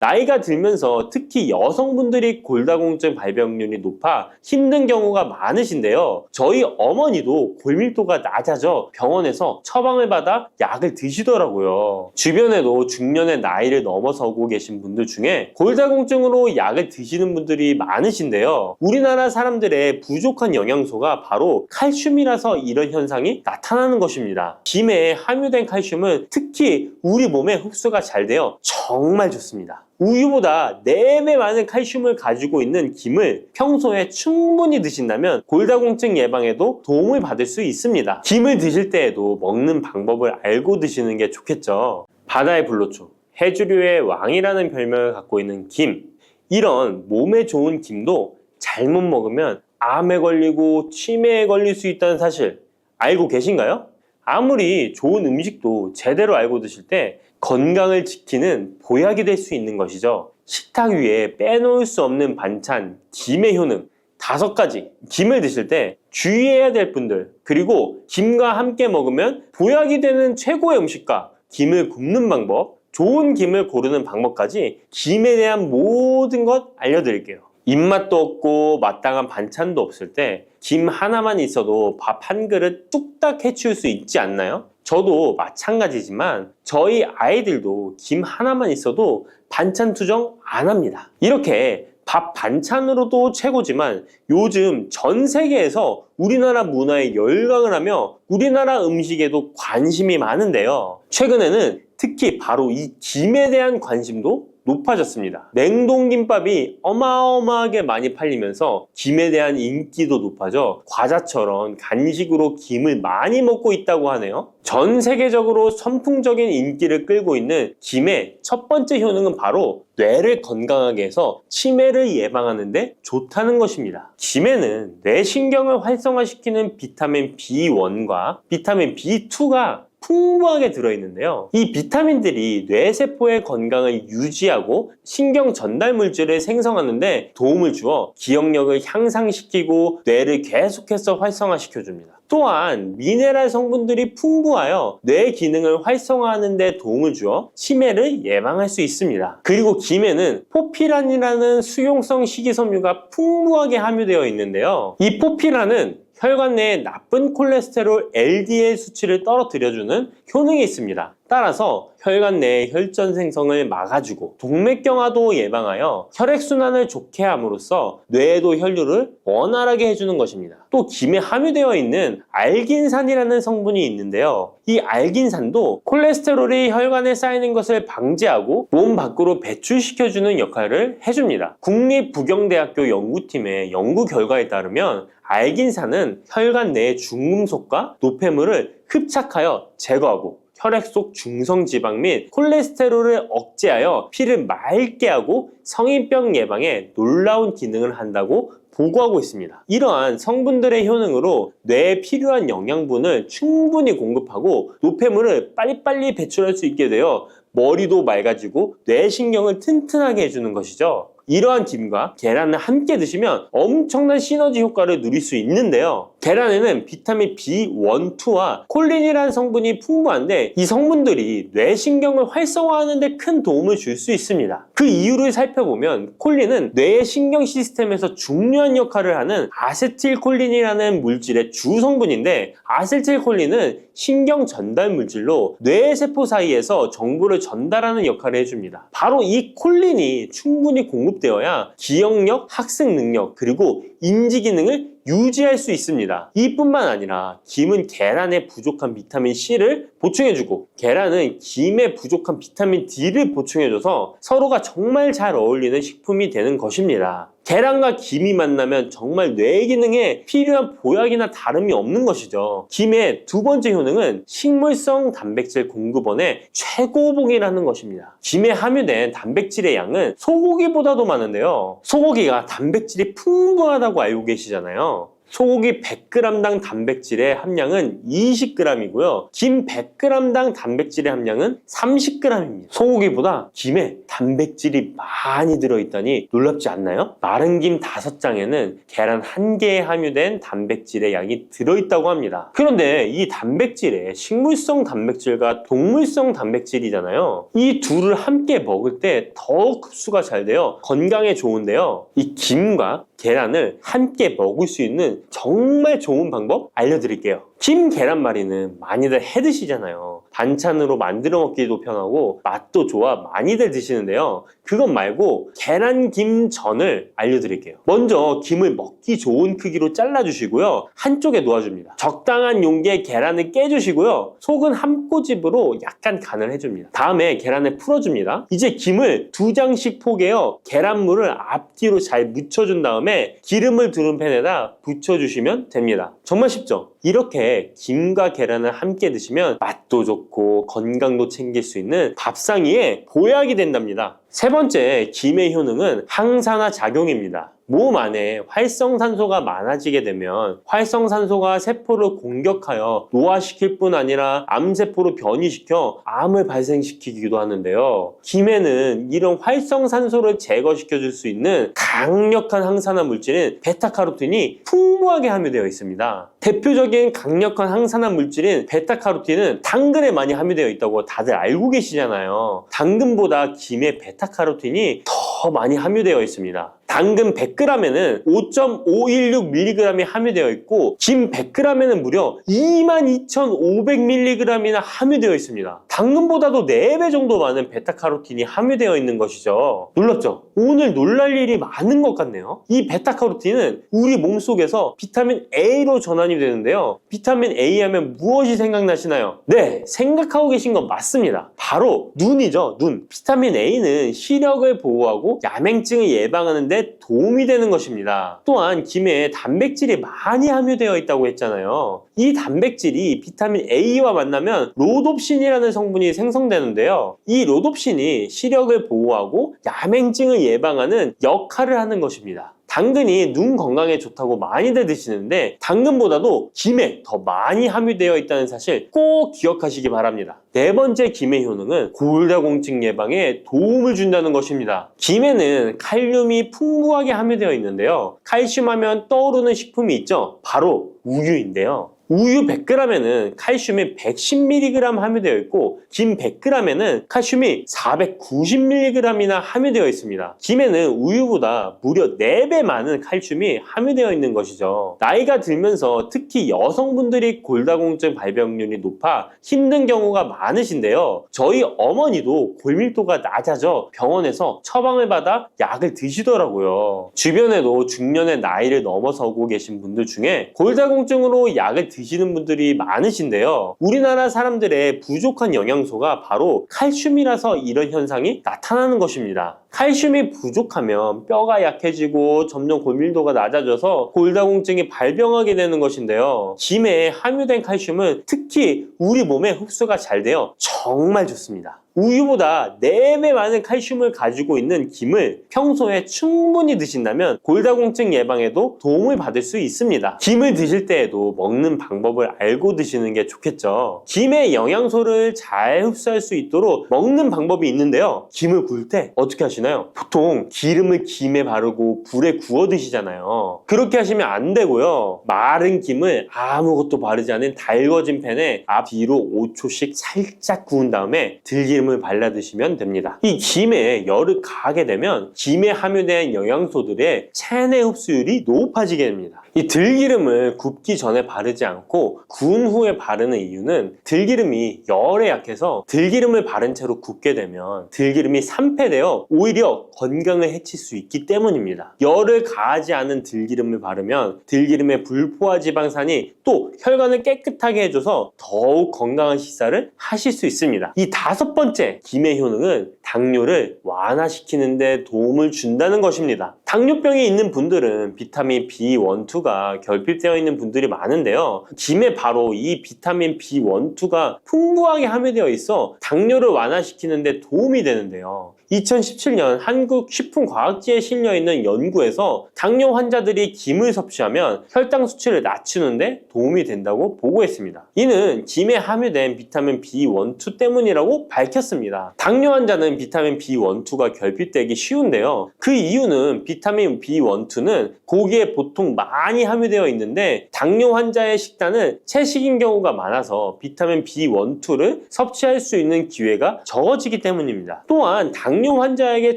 나이가 들면서 특히 여성분들이 골다공증 발병률이 높아 힘든 경우가 많으신데요. 저희 어머니도 골밀도가 낮아져 병원에서 처방을 받아 약을 드시더라고요. 주변에도 중년의 나이를 넘어서고 계신 분들 중에 골다공증으로 약을 드시는 분들이 많으신데요. 우리나라 사람들의 부족한 영양소가 바로 칼슘이라서 이런 현상이 나타나는 것입니다. 김에 함유된 칼슘은 특히 우리 몸에 흡수가 잘 되어 정말 좋습니다. 우유보다 4배 많은 칼슘을 가지고 있는 김을 평소에 충분히 드신다면 골다공증 예방에도 도움을 받을 수 있습니다. 김을 드실 때에도 먹는 방법을 알고 드시는 게 좋겠죠. 바다의 불로초, 해조류의 왕이라는 별명을 갖고 있는 김. 이런 몸에 좋은 김도 잘못 먹으면 암에 걸리고 치매에 걸릴 수 있다는 사실 알고 계신가요? 아무리 좋은 음식도 제대로 알고 드실 때 건강을 지키는 보약이 될 수 있는 것이죠. 식탁 위에 빼놓을 수 없는 반찬, 김의 효능 5가지. 김을 드실 때 주의해야 될 분들, 그리고 김과 함께 먹으면 보약이 되는 최고의 음식과 김을 굽는 방법, 좋은 김을 고르는 방법까지 김에 대한 모든 것 알려드릴게요. 입맛도 없고 마땅한 반찬도 없을 때 김 하나만 있어도 밥 한 그릇 뚝딱 해치울 수 있지 않나요? 저도 마찬가지지만 저희 아이들도 김 하나만 있어도 반찬 투정 안 합니다. 이렇게 밥 반찬으로도 최고지만 요즘 전 세계에서 우리나라 문화에 열광을 하며 우리나라 음식에도 관심이 많은데요. 최근에는 특히 바로 이 김에 대한 관심도 높아졌습니다. 냉동김밥이 어마어마하게 많이 팔리면서 김에 대한 인기도 높아져 과자처럼 간식으로 김을 많이 먹고 있다고 하네요. 전 세계적으로 선풍적인 인기를 끌고 있는 김의 첫 번째 효능은 바로 뇌를 건강하게 해서 치매를 예방하는 데 좋다는 것입니다. 김에는 뇌신경을 활성화시키는 비타민 B1과 비타민 B2가 풍부하게 들어있는데요. 이 비타민들이 뇌세포의 건강을 유지하고 신경 전달 물질을 생성하는 데 도움을 주어 기억력을 향상시키고 뇌를 계속해서 활성화시켜줍니다. 또한 미네랄 성분들이 풍부하여 뇌 기능을 활성화하는 데 도움을 주어 치매를 예방할 수 있습니다. 그리고 김에는 포피란이라는 수용성 식이섬유가 풍부하게 함유되어 있는데요. 이 포피란은 혈관 내에 나쁜 콜레스테롤 LDL 수치를 떨어뜨려주는 효능이 있습니다. 따라서 혈관 내의 혈전 생성을 막아주고 동맥경화도 예방하여 혈액순환을 좋게 함으로써 뇌에도 혈류를 원활하게 해주는 것입니다. 또 김에 함유되어 있는 알긴산이라는 성분이 있는데요. 이 알긴산도 콜레스테롤이 혈관에 쌓이는 것을 방지하고 몸 밖으로 배출시켜주는 역할을 해줍니다. 국립부경대학교 연구팀의 연구 결과에 따르면 알긴산은 혈관 내의 중금속과 노폐물을 흡착하여 제거하고 혈액 속 중성지방 및 콜레스테롤을 억제하여 피를 맑게 하고 성인병 예방에 놀라운 기능을 한다고 보고하고 있습니다. 이러한 성분들의 효능으로 뇌에 필요한 영양분을 충분히 공급하고 노폐물을 빨리빨리 배출할 수 있게 되어 머리도 맑아지고 뇌신경을 튼튼하게 해주는 것이죠. 이러한 김과 계란을 함께 드시면 엄청난 시너지 효과를 누릴 수 있는데요. 계란에는 비타민 B1, 2와 콜린이라는 성분이 풍부한데 이 성분들이 뇌신경을 활성화하는 데 큰 도움을 줄 수 있습니다. 그 이유를 살펴보면 콜린은 뇌의 신경 시스템에서 중요한 역할을 하는 아세틸콜린이라는 물질의 주 성분인데 아세틸콜린은 신경 전달 물질로 뇌세포 사이에서 정보를 전달하는 역할을 해줍니다. 바로 이 콜린이 충분히 공급되어야 기억력, 학습 능력, 그리고 인지 기능을 유지할 수 있습니다. 이뿐만 아니라 김은 계란에 부족한 비타민 C를 보충해주고 계란은 김에 부족한 비타민 D를 보충해줘서 서로가 정말 잘 어울리는 식품이 되는 것입니다. 계란과 김이 만나면 정말 뇌 기능에 필요한 보약이나 다름이 없는 것이죠. 김의 두 번째 효능은 식물성 단백질 공급원의 최고봉이라는 것입니다. 김에 함유된 단백질의 양은 소고기보다도 많은데요. 소고기가 단백질이 풍부하다고 알고 계시잖아요. 소고기 100g당 단백질의 함량은 20g이고요. 김 100g당 단백질의 함량은 30g입니다. 소고기보다 김에 단백질이 많이 들어있다니 놀랍지 않나요? 마른 김 5장에는 계란 1개에 함유된 단백질의 양이 들어있다고 합니다. 그런데 이 단백질에 식물성 단백질과 동물성 단백질이잖아요. 이 둘을 함께 먹을 때 더욱 흡수가 잘 돼요. 건강에 좋은데요. 이 김과 계란을 함께 먹을 수 있는 정말 좋은 방법 알려드릴게요. 김 계란말이는 많이들 해 드시잖아요. 반찬으로 만들어 먹기도 편하고 맛도 좋아 많이들 드시는데요. 그것 말고 계란김전을 알려드릴게요. 먼저 김을 먹기 좋은 크기로 잘라주시고요. 한쪽에 놓아줍니다. 적당한 용기에 계란을 깨주시고요. 속은 한 꼬집으로 약간 간을 해줍니다. 다음에 계란을 풀어줍니다. 이제 김을 2장씩 포개어 계란물을 앞뒤로 잘 묻혀준 다음에 기름을 두른 팬에다 부쳐주시면 됩니다. 정말 쉽죠? 이렇게 김과 계란을 함께 드시면 맛도 좋고 건강도 챙길 수 있는 밥상위에 보약이 된답니다. 세 번째, 김의 효능은 항산화 작용입니다. 몸 안에 활성산소가 많아지게 되면 활성산소가 세포를 공격하여 노화시킬 뿐 아니라 암세포로 변이시켜 암을 발생시키기도 하는데요. 김에는 이런 활성산소를 제거시켜 줄 수 있는 강력한 항산화 물질인 베타카로틴이 풍부하게 함유되어 있습니다. 대표적인 강력한 항산화 물질인 베타카로틴은 당근에 많이 함유되어 있다고 다들 알고 계시잖아요. 당근보다 김에 베타카로틴이 더 많이 함유되어 있습니다. 당근 100g에는 5.516mg이 함유되어 있고 김 100g에는 무려 22,500mg이나 함유되어 있습니다. 당근보다도 4배 정도 많은 베타카로틴이 함유되어 있는 것이죠. 놀랍죠? 오늘 놀랄 일이 많은 것 같네요. 이 베타카로틴은 우리 몸속에서 비타민 A로 전환이 되는데요. 비타민 A 하면 무엇이 생각나시나요? 네, 생각하고 계신 건 맞습니다. 바로 눈이죠, 눈. 비타민 A는 시력을 보호하고 야맹증을 예방하는 데 도움이 되는 것입니다. 또한 김에 단백질이 많이 함유되어 있다고 했잖아요. 이 단백질이 비타민 A와 만나면 로놉신이라는 성분이 생성되는데요. 이 로놉신이 시력을 보호하고 야맹증을 예방하는 역할을 하는 것입니다. 당근이 눈 건강에 좋다고 많이들 드시는데 당근보다도 김에 더 많이 함유되어 있다는 사실 꼭 기억하시기 바랍니다. 네 번째 김의 효능은 골다공증 예방에 도움을 준다는 것입니다. 김에는 칼륨이 풍부하게 함유되어 있는데요. 칼슘 하면 떠오르는 식품이 있죠. 바로 우유인데요. 우유 100g에는 칼슘이 110mg 함유되어 있고 김 100g에는 칼슘이 490mg이나 함유되어 있습니다. 김에는 우유보다 무려 4배 많은 칼슘이 함유되어 있는 것이죠. 나이가 들면서 특히 여성분들이 골다공증 발병률이 높아 힘든 경우가 많으신데요. 저희 어머니도 골밀도가 낮아져 병원에서 처방을 받아 약을 드시더라고요. 주변에도 중년의 나이를 넘어서고 계신 분들 중에 골다공증으로 약을 드시는 분들이 많으신데요. 우리나라 사람들의 부족한 영양소가 바로 칼슘이라서 이런 현상이 나타나는 것입니다. 칼슘이 부족하면 뼈가 약해지고 점점 골밀도가 낮아져서 골다공증이 발병하게 되는 것인데요. 김에 함유된 칼슘은 특히 우리 몸에 흡수가 잘 되어 정말 좋습니다. 우유보다 4배 많은 칼슘을 가지고 있는 김을 평소에 충분히 드신다면 골다공증 예방에도 도움을 받을 수 있습니다. 김을 드실 때에도 먹는 방법을 알고 드시는 게 좋겠죠. 김의 영양소를 잘 흡수할 수 있도록 먹는 방법이 있는데요. 김을 구울 때 어떻게 하시나요? 보통 기름을 김에 바르고 불에 구워 드시잖아요. 그렇게 하시면 안 되고요. 마른 김을 아무것도 바르지 않은 달궈진 팬에 앞뒤로 5초씩 살짝 구운 다음에 들기름을 발라 드시면 됩니다. 이 김에 열을 가하게 되면 김에 함유된 영양소들의 체내 흡수율이 높아지게 됩니다. 이 들기름을 굽기 전에 바르지 않고 구운 후에 바르는 이유는 들기름이 열에 약해서 들기름을 바른 채로 굽게 되면 들기름이 산패되어 오히려 건강을 해칠 수 있기 때문입니다. 열을 가하지 않은 들기름을 바르면 들기름의 불포화 지방산이 또 혈관을 깨끗하게 해줘서 더욱 건강한 식사를 하실 수 있습니다. 이 5번째 김의 효능은 당뇨를 완화시키는 데 도움을 준다는 것입니다. 당뇨병이 있는 분들은 비타민 B1, 2가 결핍되어 있는 분들이 많은데요. 김에 바로 이 비타민 B1, 2가 풍부하게 함유되어 있어 당뇨를 완화시키는 데 도움이 되는데요. 2017년 한국식품과학지에 실려있는 연구에서 당뇨 환자들이 김을 섭취하면 혈당 수치를 낮추는데 도움이 된다고 보고했습니다. 이는 김에 함유된 비타민 B1, 2 때문이라고 밝혔습니다. 당뇨 환자는 비타민 B1, 2가 결핍되기 쉬운데요. 그 이유는 비타민 B1, 2는 고기에 보통 많이 함유되어 있는데 당뇨 환자의 식단은 채식인 경우가 많아서 비타민 B1, 2를 섭취할 수 있는 기회가 적어지기 때문입니다. 또한 당뇨 환자에게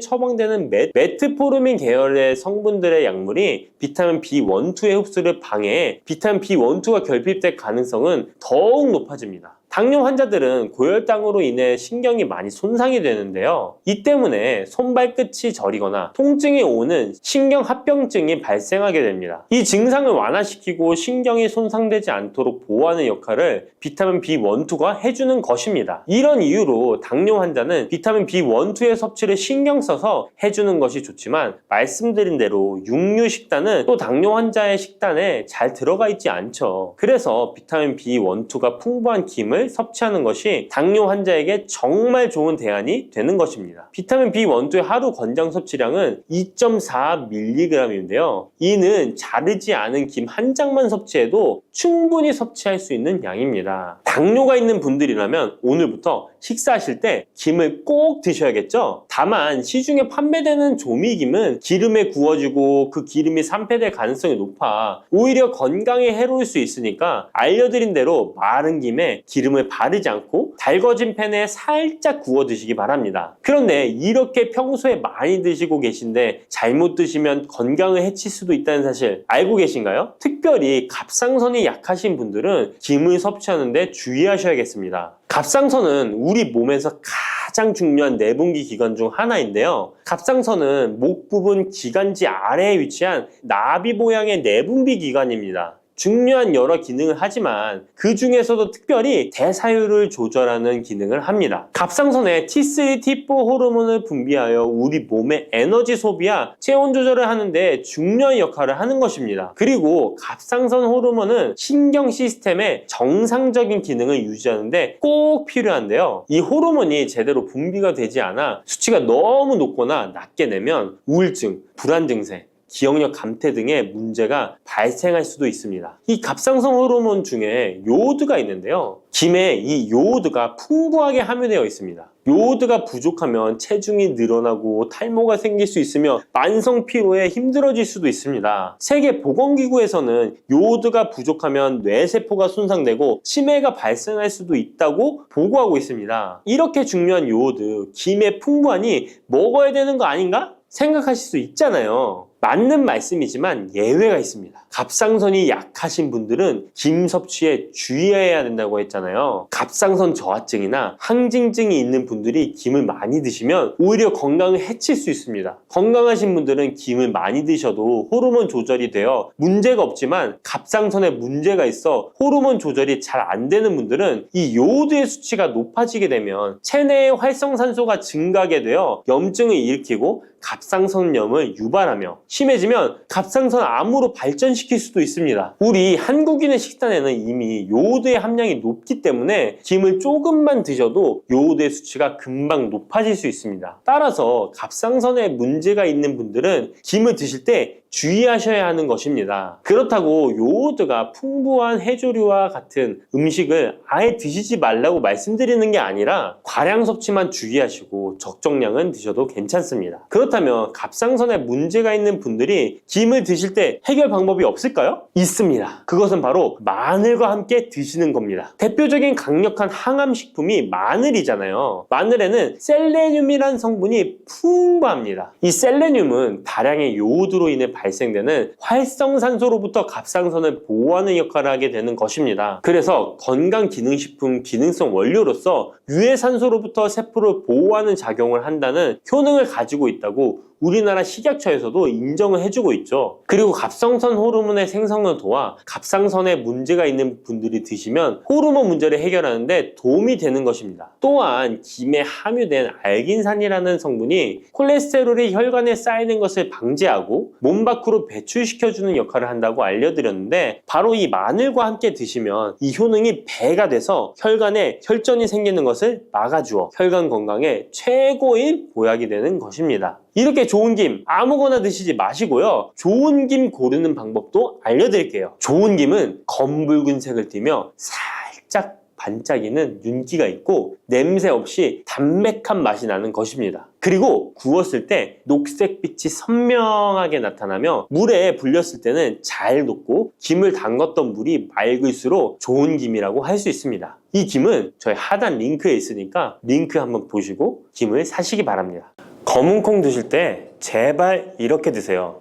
처방되는 메트포르민 계열의 성분들의 약물이 비타민 B1, 2의 흡수를 방해해 비타민 B1, 2가 결핍될 가능성은 더욱 높아집니다. 당뇨 환자들은 고혈당으로 인해 신경이 많이 손상이 되는데요. 이 때문에 손발끝이 저리거나 통증이 오는 신경합병증이 발생하게 됩니다. 이 증상을 완화시키고 신경이 손상되지 않도록 보호하는 역할을 비타민 B1, 2가 해주는 것입니다. 이런 이유로 당뇨 환자는 비타민 B1, 2의 섭취를 신경 써서 해주는 것이 좋지만 말씀드린 대로 육류 식단은 또 당뇨 환자의 식단에 잘 들어가 있지 않죠. 그래서 비타민 B1, 2가 풍부한 김을 섭취하는 것이 당뇨 환자에게 정말 좋은 대안이 되는 것입니다. 비타민 B1, 2의 하루 권장 섭취량은 2.4mg인데요. 이는 자르지 않은 김 한 장만 섭취해도 충분히 섭취할 수 있는 양입니다. 당뇨가 있는 분들이라면 오늘부터 식사하실 때 김을 꼭 드셔야겠죠? 다만 시중에 판매되는 조미김은 기름에 구워지고 그 기름이 산패될 가능성이 높아 오히려 건강에 해로울 수 있으니까 알려드린 대로 마른 김에 기름을 바르지 않고 달궈진 팬에 살짝 구워 드시기 바랍니다. 그런데 이렇게 평소에 많이 드시고 계신데 잘못 드시면 건강을 해칠 수도 있다는 사실 알고 계신가요? 특별히 갑상선이 약하신 분들은 김을 섭취하는데 주의하셔야겠습니다. 갑상선은 우리 몸에서 가장 중요한 내분비 기관 중 하나인데요. 갑상선은 목 부분 기관지 아래에 위치한 나비 모양의 내분비 기관입니다. 중요한 여러 기능을 하지만 그 중에서도 특별히 대사율을 조절하는 기능을 합니다. 갑상선에 T3, T4 호르몬을 분비하여 우리 몸의 에너지 소비와 체온 조절을 하는데 중요한 역할을 하는 것입니다. 그리고 갑상선 호르몬은 신경 시스템의 정상적인 기능을 유지하는데 꼭 필요한데요. 이 호르몬이 제대로 분비가 되지 않아 수치가 너무 높거나 낮게 되면 우울증, 불안 증세, 기억력 감퇴 등의 문제가 발생할 수도 있습니다. 이 갑상선 호르몬 중에 요오드가 있는데요. 김에 이 요오드가 풍부하게 함유되어 있습니다. 요오드가 부족하면 체중이 늘어나고 탈모가 생길 수 있으며 만성 피로에 힘들어질 수도 있습니다. 세계보건기구에서는 요오드가 부족하면 뇌세포가 손상되고 치매가 발생할 수도 있다고 보고하고 있습니다. 이렇게 중요한 요오드, 김에 풍부하니 먹어야 되는 거 아닌가? 생각하실 수 있잖아요. 맞는 말씀이지만 예외가 있습니다. 갑상선이 약하신 분들은 김 섭취에 주의해야 된다고 했잖아요. 갑상선 저하증이나 항진증이 있는 분들이 김을 많이 드시면 오히려 건강을 해칠 수 있습니다. 건강하신 분들은 김을 많이 드셔도 호르몬 조절이 되어 문제가 없지만 갑상선에 문제가 있어 호르몬 조절이 잘 안 되는 분들은 이 요오드의 수치가 높아지게 되면 체내의 활성산소가 증가하게 되어 염증을 일으키고 갑상선염을 유발하며 심해지면 갑상선 암으로 발전시킬 수도 있습니다. 우리 한국인의 식단에는 이미 요오드의 함량이 높기 때문에 김을 조금만 드셔도 요오드의 수치가 금방 높아질 수 있습니다. 따라서 갑상선에 문제가 있는 분들은 김을 드실 때 주의하셔야 하는 것입니다. 그렇다고 요오드가 풍부한 해조류와 같은 음식을 아예 드시지 말라고 말씀드리는 게 아니라 과량 섭취만 주의하시고 적정량은 드셔도 괜찮습니다. 그렇다면 갑상선에 문제가 있는 분들이 김을 드실 때 해결 방법이 없을까요? 있습니다. 그것은 바로 마늘과 함께 드시는 겁니다. 대표적인 강력한 항암식품이 마늘이잖아요. 마늘에는 셀레늄이라는 성분이 풍부합니다. 이 셀레늄은 다량의 요오드로 인해 발생되는 활성산소로부터 갑상선을 보호하는 역할을 하게 되는 것입니다. 그래서 건강기능식품 기능성 원료로서 유해산소로부터 세포를 보호하는 작용을 한다는 효능을 가지고 있다고 우리나라 식약처에서도 인정을 해주고 있죠. 그리고 갑상선 호르몬의 생성을 도와 갑상선에 문제가 있는 분들이 드시면 호르몬 문제를 해결하는데 도움이 되는 것입니다. 또한 김에 함유된 알긴산이라는 성분이 콜레스테롤이 혈관에 쌓이는 것을 방지하고 몸 밖으로 배출시켜주는 역할을 한다고 알려드렸는데, 바로 이 마늘과 함께 드시면 이 효능이 배가 돼서 혈관에 혈전이 생기는 것을 막아주어 혈관 건강에 최고의 보약이 되는 것입니다. 이렇게 좋은 김 아무거나 드시지 마시고요, 좋은 김 고르는 방법도 알려드릴게요. 좋은 김은 검붉은색을 띠며 살짝 반짝이는 윤기가 있고 냄새 없이 담백한 맛이 나는 것입니다. 그리고 구웠을 때 녹색빛이 선명하게 나타나며 물에 불렸을 때는 잘 녹고 김을 담갔던 물이 맑을수록 좋은 김이라고 할 수 있습니다. 이 김은 저희 하단 링크에 있으니까 링크 한번 보시고 김을 사시기 바랍니다. 검은 콩 드실 때 제발 이렇게 드세요.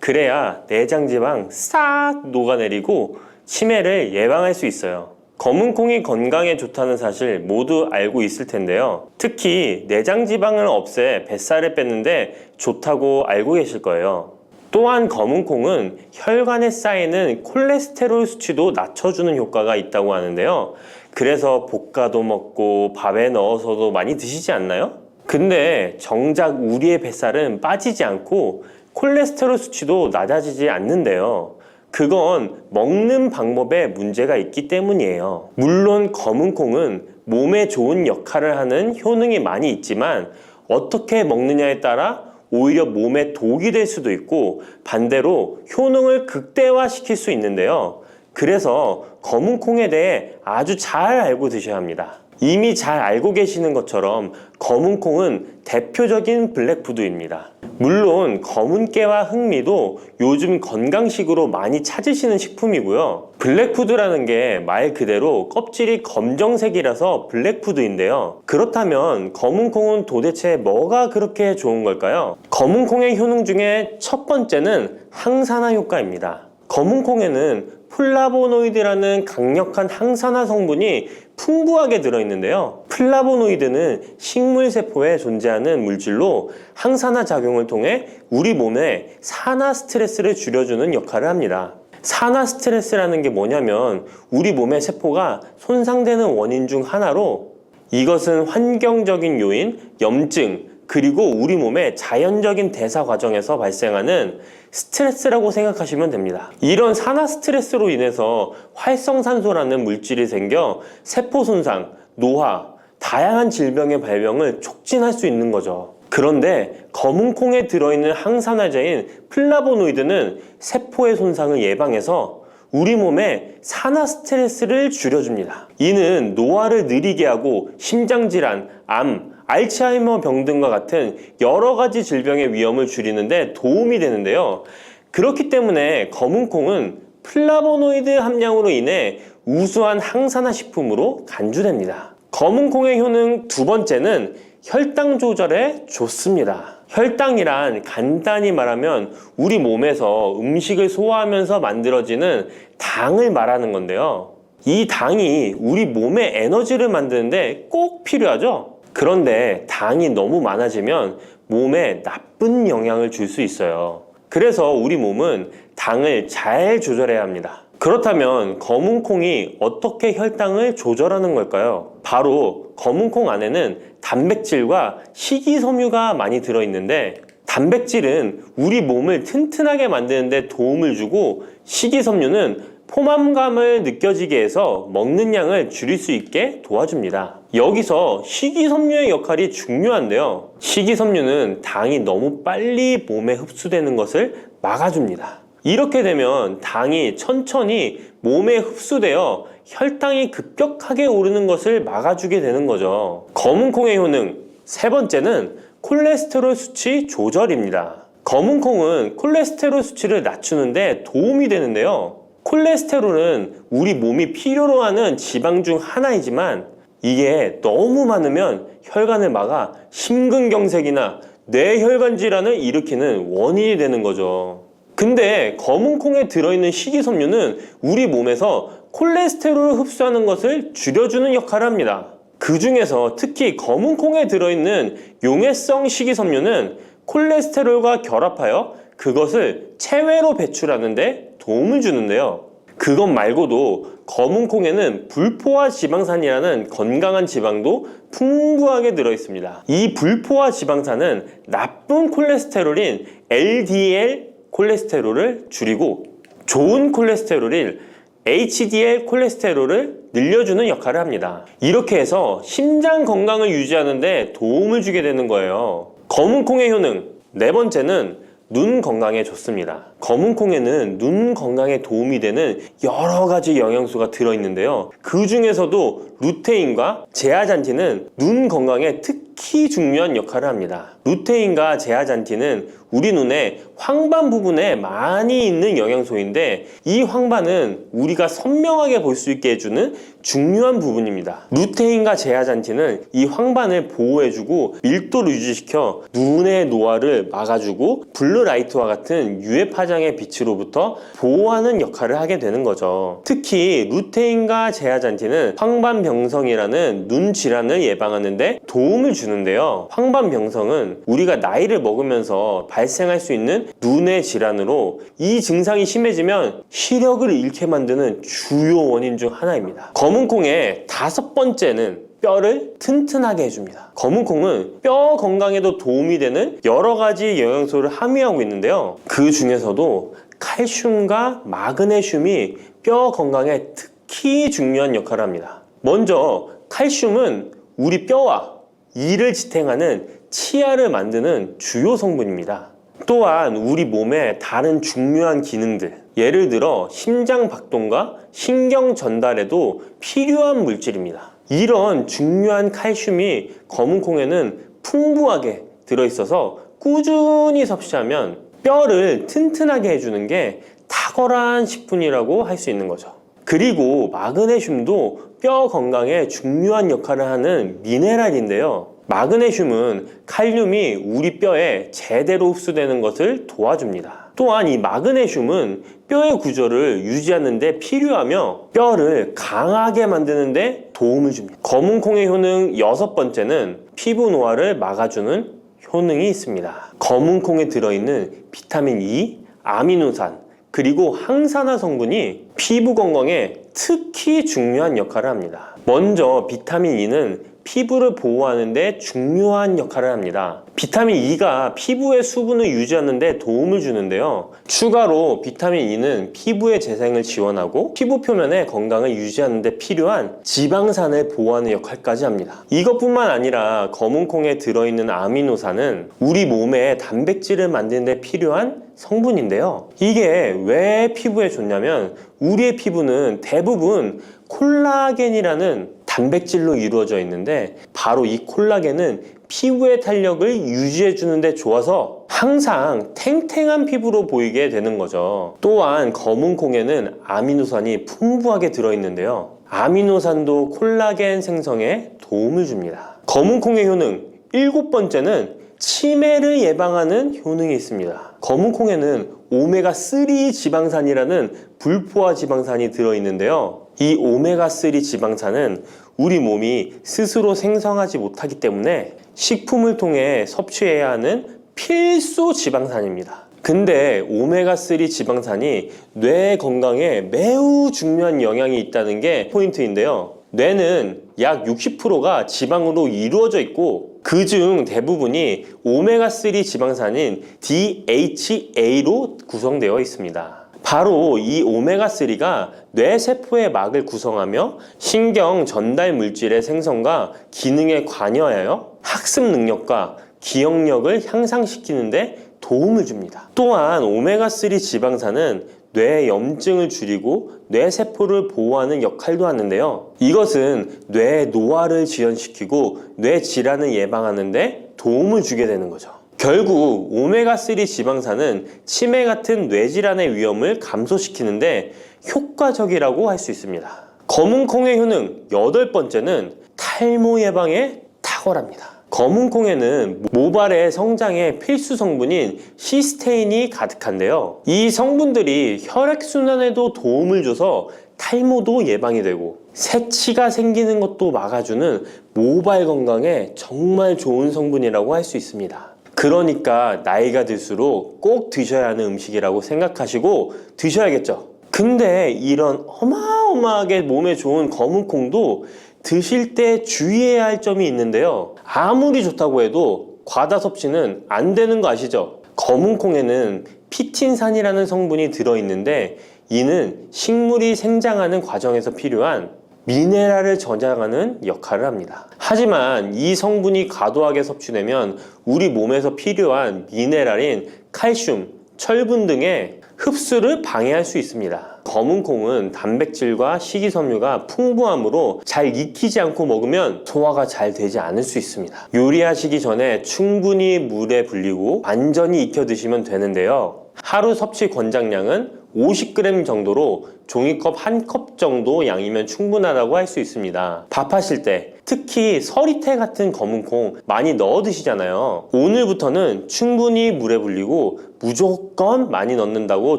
그래야 내장 지방 싹 녹아내리고 치매를 예방할 수 있어요. 검은 콩이 건강에 좋다는 사실 모두 알고 있을 텐데요. 특히 내장 지방을 없애 뱃살을 뺐는데 좋다고 알고 계실 거예요. 또한 검은 콩은 혈관에 쌓이는 콜레스테롤 수치도 낮춰주는 효과가 있다고 하는데요. 그래서 볶아도 먹고 밥에 넣어서도 많이 드시지 않나요? 근데 정작 우리의 뱃살은 빠지지 않고 콜레스테롤 수치도 낮아지지 않는데요. 그건 먹는 방법에 문제가 있기 때문이에요. 물론 검은 콩은 몸에 좋은 역할을 하는 효능이 많이 있지만 어떻게 먹느냐에 따라 오히려 몸에 독이 될 수도 있고 반대로 효능을 극대화시킬 수 있는데요. 그래서 검은 콩에 대해 아주 잘 알고 드셔야 합니다. 이미 잘 알고 계시는 것처럼 검은 콩은 대표적인 블랙푸드입니다. 물론 검은 깨와 흑미도 요즘 건강식으로 많이 찾으시는 식품이고요. 블랙푸드라는 게 말 그대로 껍질이 검정색이라서 블랙푸드인데요. 그렇다면 검은 콩은 도대체 뭐가 그렇게 좋은 걸까요? 검은 콩의 효능 중에 첫 번째는 항산화 효과입니다. 검은 콩에는 플라보노이드라는 강력한 항산화 성분이 풍부하게 들어있는데요. 플라보노이드는 식물세포에 존재하는 물질로 항산화 작용을 통해 우리 몸에 산화 스트레스를 줄여주는 역할을 합니다. 산화 스트레스라는 게 뭐냐면 우리 몸의 세포가 손상되는 원인 중 하나로, 이것은 환경적인 요인, 염증, 그리고 우리 몸의 자연적인 대사 과정에서 발생하는 스트레스라고 생각하시면 됩니다. 이런 산화 스트레스로 인해서 활성산소라는 물질이 생겨 세포 손상, 노화, 다양한 질병의 발병을 촉진할 수 있는 거죠. 그런데 검은 콩에 들어있는 항산화제인 플라보노이드는 세포의 손상을 예방해서 우리 몸에 산화 스트레스를 줄여줍니다. 이는 노화를 느리게 하고 심장질환, 암, 알츠하이머 병 등과 같은 여러 가지 질병의 위험을 줄이는데 도움이 되는데요. 그렇기 때문에 검은 콩은 플라보노이드 함량으로 인해 우수한 항산화 식품으로 간주됩니다. 검은 콩의 효능 두 번째는 혈당 조절에 좋습니다. 혈당이란 간단히 말하면 우리 몸에서 음식을 소화하면서 만들어지는 당을 말하는 건데요. 이 당이 우리 몸의 에너지를 만드는데 꼭 필요하죠. 그런데 당이 너무 많아지면 몸에 나쁜 영향을 줄 수 있어요. 그래서 우리 몸은 당을 잘 조절해야 합니다. 그렇다면 검은 콩이 어떻게 혈당을 조절하는 걸까요? 바로 검은 콩 안에는 단백질과 식이섬유가 많이 들어있는데, 단백질은 우리 몸을 튼튼하게 만드는 데 도움을 주고 식이섬유는 포만감을 느껴지게 해서 먹는 양을 줄일 수 있게 도와줍니다. 여기서 식이섬유의 역할이 중요한데요. 식이섬유는 당이 너무 빨리 몸에 흡수되는 것을 막아줍니다. 이렇게 되면 당이 천천히 몸에 흡수되어 혈당이 급격하게 오르는 것을 막아주게 되는 거죠. 검은 콩의 효능 세 번째는 콜레스테롤 수치 조절입니다. 검은 콩은 콜레스테롤 수치를 낮추는데 도움이 되는데요. 콜레스테롤은 우리 몸이 필요로 하는 지방 중 하나이지만 이게 너무 많으면 혈관을 막아 심근경색이나 뇌혈관 질환을 일으키는 원인이 되는 거죠. 근데 검은 콩에 들어있는 식이섬유는 우리 몸에서 콜레스테롤을 흡수하는 것을 줄여주는 역할을 합니다. 그 중에서 특히 검은 콩에 들어있는 용해성 식이섬유는 콜레스테롤과 결합하여 그것을 체외로 배출하는데 도움을 주는데요. 그것 말고도 검은 콩에는 불포화 지방산이라는 건강한 지방도 풍부하게 들어있습니다. 이 불포화 지방산은 나쁜 콜레스테롤인 LDL 콜레스테롤을 줄이고 좋은 콜레스테롤인 HDL 콜레스테롤을 늘려주는 역할을 합니다. 이렇게 해서 심장 건강을 유지하는 데 도움을 주게 되는 거예요. 검은 콩의 효능, 네 번째는 눈 건강에 좋습니다. 검은 콩에는 눈 건강에 도움이 되는 여러 가지 영양소가 들어있는데요. 그 중에서도 루테인과 제아잔틴은 눈 건강에 특히 중요한 역할을 합니다. 루테인과 제아잔틴은 우리 눈의 황반 부분에 많이 있는 영양소인데 이 황반은 우리가 선명하게 볼 수 있게 해주는 중요한 부분입니다. 루테인과 제아잔틴은 이 황반을 보호해주고 밀도를 유지시켜 눈의 노화를 막아주고 블루라이트와 같은 유해 파장의 빛으로부터 보호하는 역할을 하게 되는 거죠. 특히 루테인과 제아잔틴은 황반병성이라는 눈 질환을 예방하는 데 도움을 주는데요. 황반병성은 우리가 나이를 먹으면서 발생할 수 있는 눈의 질환으로 이 증상이 심해지면 시력을 잃게 만드는 주요 원인 중 하나입니다. 검은 콩의 다섯 번째는 뼈를 튼튼하게 해줍니다. 검은 콩은 뼈 건강에도 도움이 되는 여러 가지 영양소를 함유하고 있는데요. 그 중에서도 칼슘과 마그네슘이 뼈 건강에 특히 중요한 역할을 합니다. 먼저 칼슘은 우리 뼈와 이를 지탱하는 치아를 만드는 주요 성분입니다. 또한 우리 몸의 다른 중요한 기능들, 예를 들어 심장 박동과 신경 전달에도 필요한 물질입니다. 이런 중요한 칼슘이 검은 콩에는 풍부하게 들어있어서 꾸준히 섭취하면 뼈를 튼튼하게 해주는 게 탁월한 식품이라고 할 수 있는 거죠. 그리고 마그네슘도 뼈 건강에 중요한 역할을 하는 미네랄인데요. 마그네슘은 칼륨이 우리 뼈에 제대로 흡수되는 것을 도와줍니다. 또한 이 마그네슘은 뼈의 구조를 유지하는 데 필요하며 뼈를 강하게 만드는 데 도움을 줍니다. 검은 콩의 효능 여섯 번째는 피부 노화를 막아주는 효능이 있습니다. 검은 콩에 들어있는 비타민 E, 아미노산, 그리고 항산화 성분이 피부 건강에 특히 중요한 역할을 합니다. 먼저 비타민 E는 피부를 보호하는 데 중요한 역할을 합니다. 비타민 E가 피부의 수분을 유지하는 데 도움을 주는데요. 추가로 비타민 E는 피부의 재생을 지원하고 피부 표면의 건강을 유지하는 데 필요한 지방산을 보호하는 역할까지 합니다. 이것뿐만 아니라 검은 콩에 들어있는 아미노산은 우리 몸의 단백질을 만드는 데 필요한 성분인데요. 이게 왜 피부에 좋냐면 우리의 피부는 대부분 콜라겐이라는 단백질로 이루어져 있는데 바로 이 콜라겐은 피부의 탄력을 유지해 주는데 좋아서 항상 탱탱한 피부로 보이게 되는 거죠. 또한 검은 콩에는 아미노산이 풍부하게 들어있는데요. 아미노산도 콜라겐 생성에 도움을 줍니다. 검은 콩의 효능 일곱 번째는 치매를 예방하는 효능이 있습니다. 검은 콩에는 오메가3 지방산이라는 불포화 지방산이 들어있는데요. 이 오메가3 지방산은 우리 몸이 스스로 생성하지 못하기 때문에 식품을 통해 섭취해야 하는 필수 지방산입니다. 근데 오메가3 지방산이 뇌 건강에 매우 중요한 영향이 있다는 게 포인트인데요. 뇌는 약 60%가 지방으로 이루어져 있고 그중 대부분이 오메가3 지방산인 DHA로 구성되어 있습니다. 바로 이 오메가3가 뇌세포의 막을 구성하며 신경 전달 물질의 생성과 기능에 관여하여 학습 능력과 기억력을 향상시키는 데 도움을 줍니다. 또한 오메가3 지방산은 뇌 염증을 줄이고 뇌세포를 보호하는 역할도 하는데요. 이것은 뇌 노화를 지연시키고 뇌 질환을 예방하는 데 도움을 주게 되는 거죠. 결국 오메가3 지방산은 치매 같은 뇌질환의 위험을 감소시키는데 효과적이라고 할 수 있습니다. 검은 콩의 효능 여덟 번째는 탈모 예방에 탁월합니다. 검은 콩에는 모발의 성장에 필수 성분인 시스테인이 가득한데요. 이 성분들이 혈액순환에도 도움을 줘서 탈모도 예방이 되고 새치가 생기는 것도 막아주는 모발 건강에 정말 좋은 성분이라고 할 수 있습니다. 그러니까 나이가 들수록 꼭 드셔야 하는 음식이라고 생각하시고 드셔야겠죠. 근데 이런 어마어마하게 몸에 좋은 검은콩도 드실 때 주의해야 할 점이 있는데요. 아무리 좋다고 해도 과다 섭취는 안 되는 거 아시죠? 검은콩에는 피틴산이라는 성분이 들어있는데 이는 식물이 생장하는 과정에서 필요한 미네랄을 저장하는 역할을 합니다. 하지만 이 성분이 과도하게 섭취되면 우리 몸에서 필요한 미네랄인 칼슘, 철분 등의 흡수를 방해할 수 있습니다. 검은콩은 단백질과 식이섬유가 풍부하므로 잘 익히지 않고 먹으면 소화가 잘 되지 않을 수 있습니다. 요리하시기 전에 충분히 물에 불리고 완전히 익혀 드시면 되는데요. 하루 섭취 권장량은 50g 정도로 종이컵 1컵 정도 양이면 충분하다고 할 수 있습니다. 밥하실 때 특히 서리태 같은 검은콩 많이 넣어 드시잖아요. 오늘부터는 충분히 물에 불리고 무조건 많이 넣는다고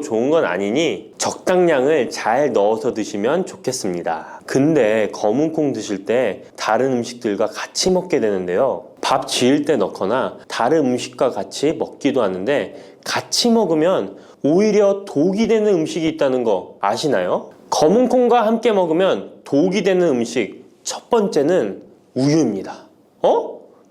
좋은 건 아니니 적당량을 잘 넣어서 드시면 좋겠습니다. 근데 검은콩 드실 때 다른 음식들과 같이 먹게 되는데요. 밥 지을 때 넣거나 다른 음식과 같이 먹기도 하는데 같이 먹으면 오히려 독이 되는 음식이 있다는 거 아시나요? 검은콩과 함께 먹으면 독이 되는 음식 첫 번째는 우유입니다.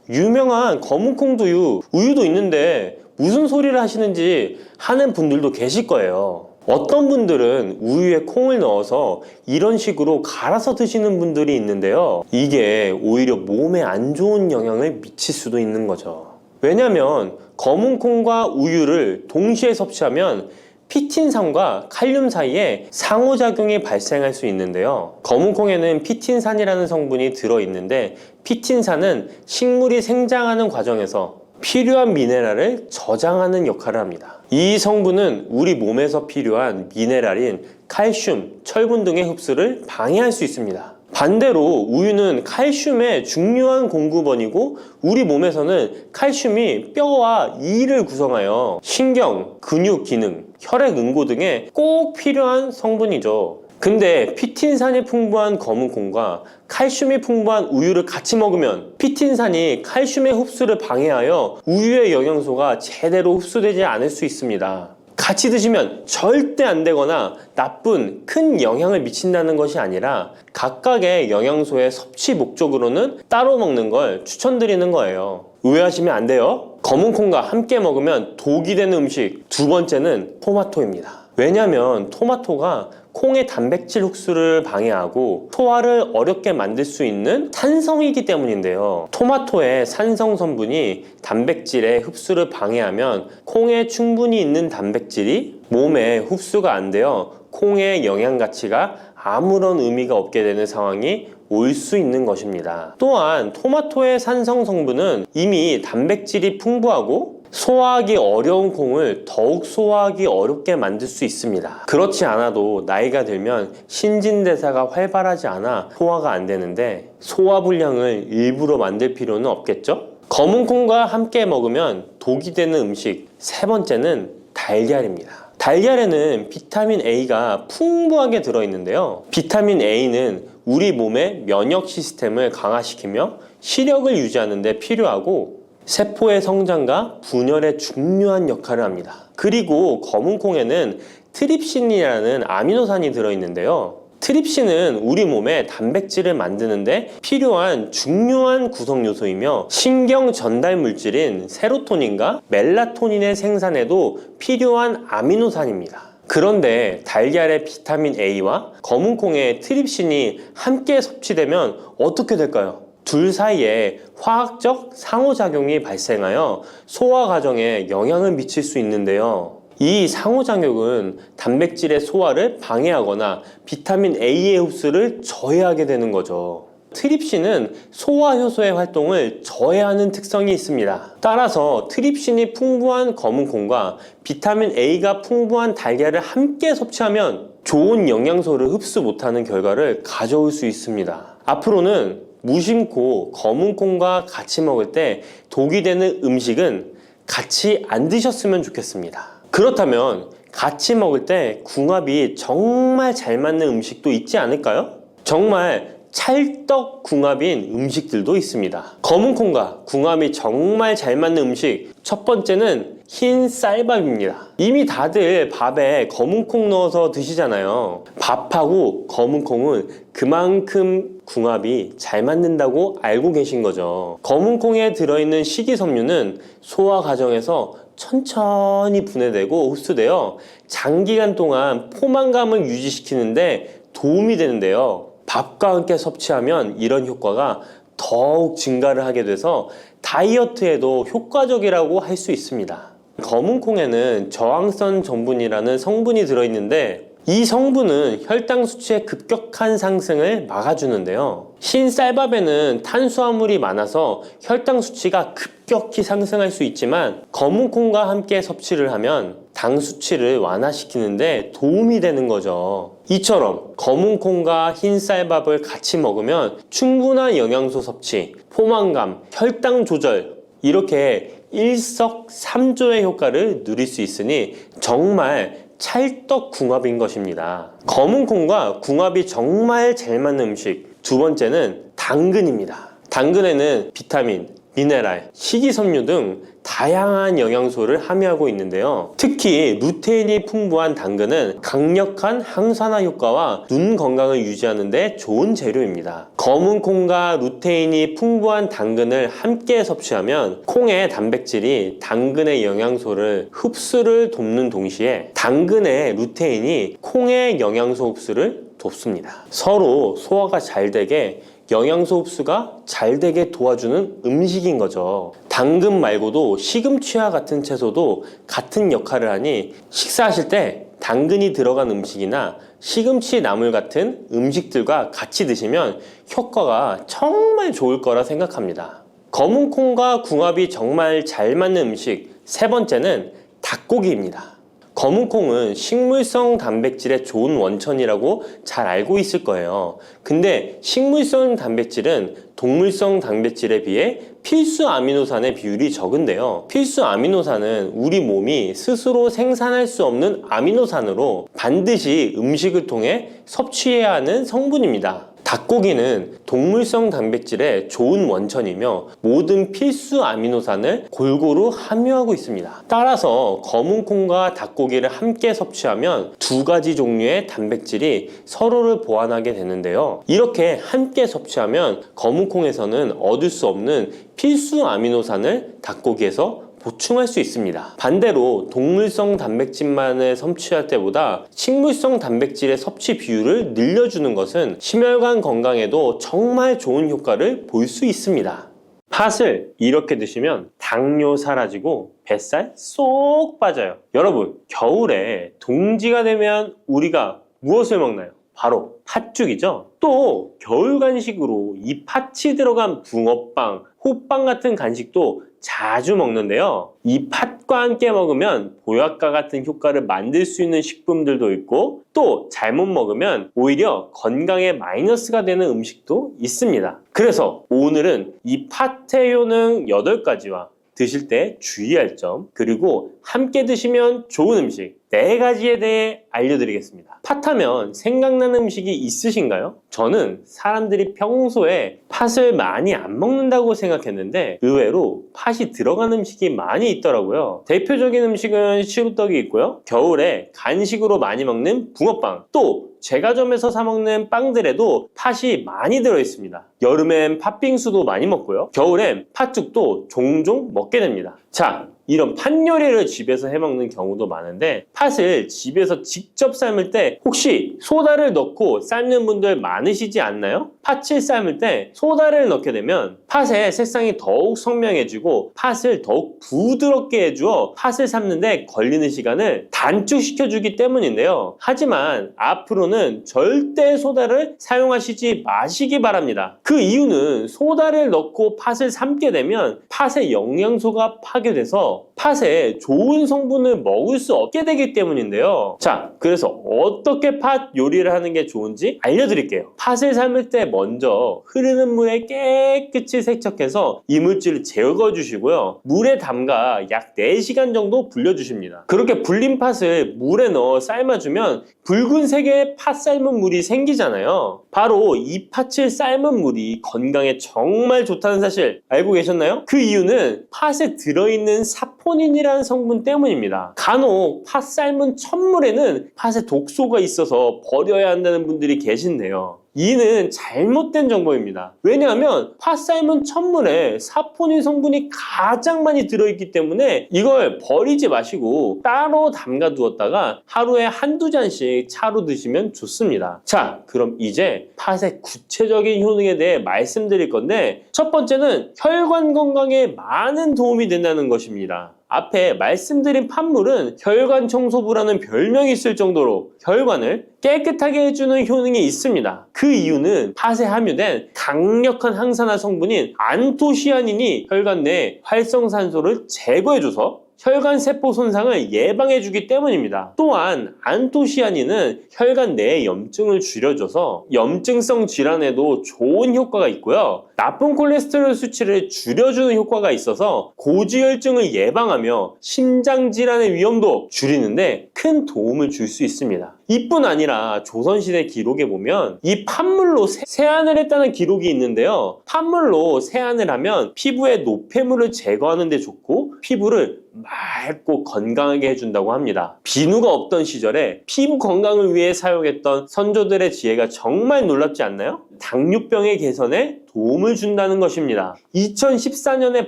유명한 검은콩 두유, 우유도 있는데 무슨 소리를 하시는지 하는 분들도 계실 거예요. 어떤 분들은 우유에 콩을 넣어서 이런 식으로 갈아서 드시는 분들이 있는데요. 이게 오히려 몸에 안 좋은 영향을 미칠 수도 있는 거죠. 왜냐면 검은콩과 우유를 동시에 섭취하면 피틴산과 칼륨 사이에 상호작용이 발생할 수 있는데요. 검은콩에는 피틴산이라는 성분이 들어있는데 피틴산은 식물이 생장하는 과정에서 필요한 미네랄을 저장하는 역할을 합니다. 이 성분은 우리 몸에서 필요한 미네랄인 칼슘, 철분 등의 흡수를 방해할 수 있습니다. 반대로 우유는 칼슘의 중요한 공급원이고 우리 몸에서는 칼슘이 뼈와 이를 구성하여 신경, 근육 기능, 혈액 응고 등에 꼭 필요한 성분이죠. 근데 피틴산이 풍부한 검은콩과 칼슘이 풍부한 우유를 같이 먹으면 피틴산이 칼슘의 흡수를 방해하여 우유의 영양소가 제대로 흡수되지 않을 수 있습니다. 같이 드시면 절대 안 되거나 나쁜 큰 영향을 미친다는 것이 아니라 각각의 영양소의 섭취 목적으로는 따로 먹는 걸 추천드리는 거예요. 오해하시면 안 돼요. 검은콩과 함께 먹으면 독이 되는 음식 두 번째는 토마토입니다. 왜냐면 토마토가 콩의 단백질 흡수를 방해하고 소화를 어렵게 만들 수 있는 산성이기 때문인데요. 토마토의 산성 성분이 단백질의 흡수를 방해하면 콩에 충분히 있는 단백질이 몸에 흡수가 안 되어 콩의 영양 가치가 아무런 의미가 없게 되는 상황이 올 수 있는 것입니다. 또한 토마토의 산성 성분은 이미 단백질이 풍부하고 소화하기 어려운 콩을 더욱 소화하기 어렵게 만들 수 있습니다. 그렇지 않아도 나이가 들면 신진대사가 활발하지 않아 소화가 안 되는데 소화불량을 일부러 만들 필요는 없겠죠? 검은콩과 함께 먹으면 독이 되는 음식 세 번째는 달걀입니다. 달걀에는 비타민 A가 풍부하게 들어있는데요. 비타민 A는 우리 몸의 면역 시스템을 강화시키며 시력을 유지하는 데 필요하고 세포의 성장과 분열에 중요한 역할을 합니다. 그리고 검은콩에는 트립신이라는 아미노산이 들어있는데요. 트립신은 우리 몸에 단백질을 만드는데 필요한 중요한 구성 요소이며 신경 전달 물질인 세로토닌과 멜라토닌의 생산에도 필요한 아미노산입니다. 그런데 달걀의 비타민 A와 검은콩의 트립신이 함께 섭취되면 어떻게 될까요? 둘 사이에 화학적 상호작용이 발생하여 소화 과정에 영향을 미칠 수 있는데요. 이 상호작용은 단백질의 소화를 방해하거나 비타민 A의 흡수를 저해하게 되는 거죠. 트립신은 소화효소의 활동을 저해하는 특성이 있습니다. 따라서 트립신이 풍부한 검은콩과 비타민 A가 풍부한 달걀을 함께 섭취하면 좋은 영양소를 흡수 못하는 결과를 가져올 수 있습니다. 앞으로는 무심코 검은콩과 같이 먹을 때 독이 되는 음식은 같이 안 드셨으면 좋겠습니다. 그렇다면 같이 먹을 때 궁합이 정말 잘 맞는 음식도 있지 않을까요? 정말 찰떡궁합인 음식들도 있습니다. 검은콩과 궁합이 정말 잘 맞는 음식, 첫 번째는 흰 쌀밥입니다. 이미 다들 밥에 검은콩 넣어서 드시잖아요. 밥하고 검은콩은 그만큼 궁합이 잘 맞는다고 알고 계신 거죠. 검은콩에 들어있는 식이섬유는 소화 과정에서 천천히 분해되고 흡수되어 장기간 동안 포만감을 유지시키는데 도움이 되는데요. 밥과 함께 섭취하면 이런 효과가 더욱 증가를 하게 돼서 다이어트에도 효과적이라고 할 수 있습니다. 검은콩에는 저항성 전분이라는 성분이 들어있는데 이 성분은 혈당 수치의 급격한 상승을 막아주는데요. 흰 쌀밥에는 탄수화물이 많아서 혈당 수치가 급격히 상승할 수 있지만 검은콩과 함께 섭취를 하면 당 수치를 완화시키는데 도움이 되는 거죠. 이처럼 검은콩과 흰 쌀밥을 같이 먹으면 충분한 영양소 섭취, 포만감, 혈당 조절 이렇게 일석삼조의 효과를 누릴 수 있으니 정말 찰떡궁합인 것입니다. 검은콩과 궁합이 정말 잘 맞는 음식 두 번째는 당근입니다. 당근에는 비타민, 미네랄, 식이섬유 등 다양한 영양소를 함유하고 있는데요. 특히 루테인이 풍부한 당근은 강력한 항산화 효과와 눈 건강을 유지하는 데 좋은 재료입니다. 검은콩과 루테인이 풍부한 당근을 함께 섭취하면 콩의 단백질이 당근의 영양소를 흡수를 돕는 동시에 당근의 루테인이 콩의 영양소 흡수를 돕습니다. 서로 소화가 잘 되게 영양소 흡수가 잘 되게 도와주는 음식인 거죠. 당근 말고도 시금치와 같은 채소도 같은 역할을 하니 식사하실 때 당근이 들어간 음식이나 시금치 나물 같은 음식들과 같이 드시면 효과가 정말 좋을 거라 생각합니다. 검은콩과 궁합이 정말 잘 맞는 음식 세 번째는 닭고기입니다. 검은콩은 식물성 단백질의 좋은 원천이라고 잘 알고 있을 거예요. 근데 식물성 단백질은 동물성 단백질에 비해 필수 아미노산의 비율이 적은데요. 필수 아미노산은 우리 몸이 스스로 생산할 수 없는 아미노산으로 반드시 음식을 통해 섭취해야 하는 성분입니다. 닭고기는 동물성 단백질의 좋은 원천이며 모든 필수 아미노산을 골고루 함유하고 있습니다. 따라서 검은콩과 닭고기를 함께 섭취하면 두 가지 종류의 단백질이 서로를 보완하게 되는데요. 이렇게 함께 섭취하면 검은콩에서는 얻을 수 없는 필수 아미노산을 닭고기에서 보충할 수 있습니다. 반대로 동물성 단백질만을 섭취할 때보다 식물성 단백질의 섭취 비율을 늘려주는 것은 심혈관 건강에도 정말 좋은 효과를 볼 수 있습니다. 팥을 이렇게 드시면 당뇨 사라지고 뱃살 쏙 빠져요. 여러분, 겨울에 동지가 되면 우리가 무엇을 먹나요? 바로 팥죽이죠. 또 겨울 간식으로 이 팥이 들어간 붕어빵, 호빵 같은 간식도 자주 먹는데요. 이 팥과 함께 먹으면 보약과 같은 효과를 만들 수 있는 식품들도 있고 또 잘못 먹으면 오히려 건강에 마이너스가 되는 음식도 있습니다. 그래서 오늘은 이 팥의 효능 8가지와 드실 때 주의할 점 그리고 함께 드시면 좋은 음식 4가지에 대해 알려드리겠습니다. 팥하면 생각나는 음식이 있으신가요? 저는 사람들이 평소에 팥을 많이 안 먹는다고 생각했는데 의외로 팥이 들어간 음식이 많이 있더라고요. 대표적인 음식은 시루떡이 있고요. 겨울에 간식으로 많이 먹는 붕어빵, 또 제과점에서 사 먹는 빵들에도 팥이 많이 들어있습니다. 여름엔 팥빙수도 많이 먹고요. 겨울엔 팥죽도 종종 먹게 됩니다. 자, 이런 팥 요리를 집에서 해먹는 경우도 많은데 팥을 집에서 직접 삶을 때 혹시 소다를 넣고 삶는 분들 많으시지 않나요? 팥을 삶을 때 소다를 넣게 되면 팥의 색상이 더욱 선명해지고 팥을 더욱 부드럽게 해주어 팥을 삶는데 걸리는 시간을 단축시켜주기 때문인데요. 하지만 앞으로는 절대 소다를 사용하시지 마시기 바랍니다. 그 이유는 소다를 넣고 팥을 삶게 되면 팥의 영양소가 파괴돼서 팥에 좋은 성분을 먹을 수 없게 되기 때문인데요. 자, 그래서 어떻게 팥 요리를 하는 게 좋은지 알려드릴게요. 팥을 삶을 때 먼저 흐르는 물에 깨끗이 세척해서 이물질을 제거해주시고요. 물에 담가 약 4시간 정도 불려주십니다. 그렇게 불린 팥을 물에 넣어 삶아주면 붉은색의 팥 삶은 물이 생기잖아요. 바로 이 팥을 삶은 물이 건강에 정말 좋다는 사실 알고 계셨나요? 그 이유는 팥에 들어있는 사포닌이라는 성분 때문입니다. 간혹 팥 삶은 첫물에는 팥에 독소가 있어서 버려야 한다는 분들이 계신데요. 이는 잘못된 정보입니다. 왜냐하면 팥 삶은 첫물에 사포닌 성분이 가장 많이 들어있기 때문에 이걸 버리지 마시고 따로 담가 두었다가 하루에 한두 잔씩 차로 드시면 좋습니다. 자, 그럼 이제 팥의 구체적인 효능에 대해 말씀드릴 건데, 첫 번째는 혈관 건강에 많은 도움이 된다는 것입니다. 앞에 말씀드린 팥물은 혈관 청소부라는 별명이 있을 정도로 혈관을 깨끗하게 해주는 효능이 있습니다. 그 이유는 팥에 함유된 강력한 항산화 성분인 안토시아닌이 혈관 내 활성산소를 제거해줘서 혈관 세포 손상을 예방해주기 때문입니다. 또한 안토시아닌은 혈관 내의 염증을 줄여줘서 염증성 질환에도 좋은 효과가 있고요. 나쁜 콜레스테롤 수치를 줄여주는 효과가 있어서 고지혈증을 예방하며 심장질환의 위험도 줄이는데 큰 도움을 줄 수 있습니다. 이뿐 아니라 조선시대 기록에 보면 이 팥물로 세안을 했다는 기록이 있는데요. 팥물로 세안을 하면 피부의 노폐물을 제거하는 데 좋고 피부를 맑고 건강하게 해준다고 합니다. 비누가 없던 시절에 피부 건강을 위해 사용했던 선조들의 지혜가 정말 놀랍지 않나요? 당뇨병의 개선에 도움을 준다는 것입니다. 2014년에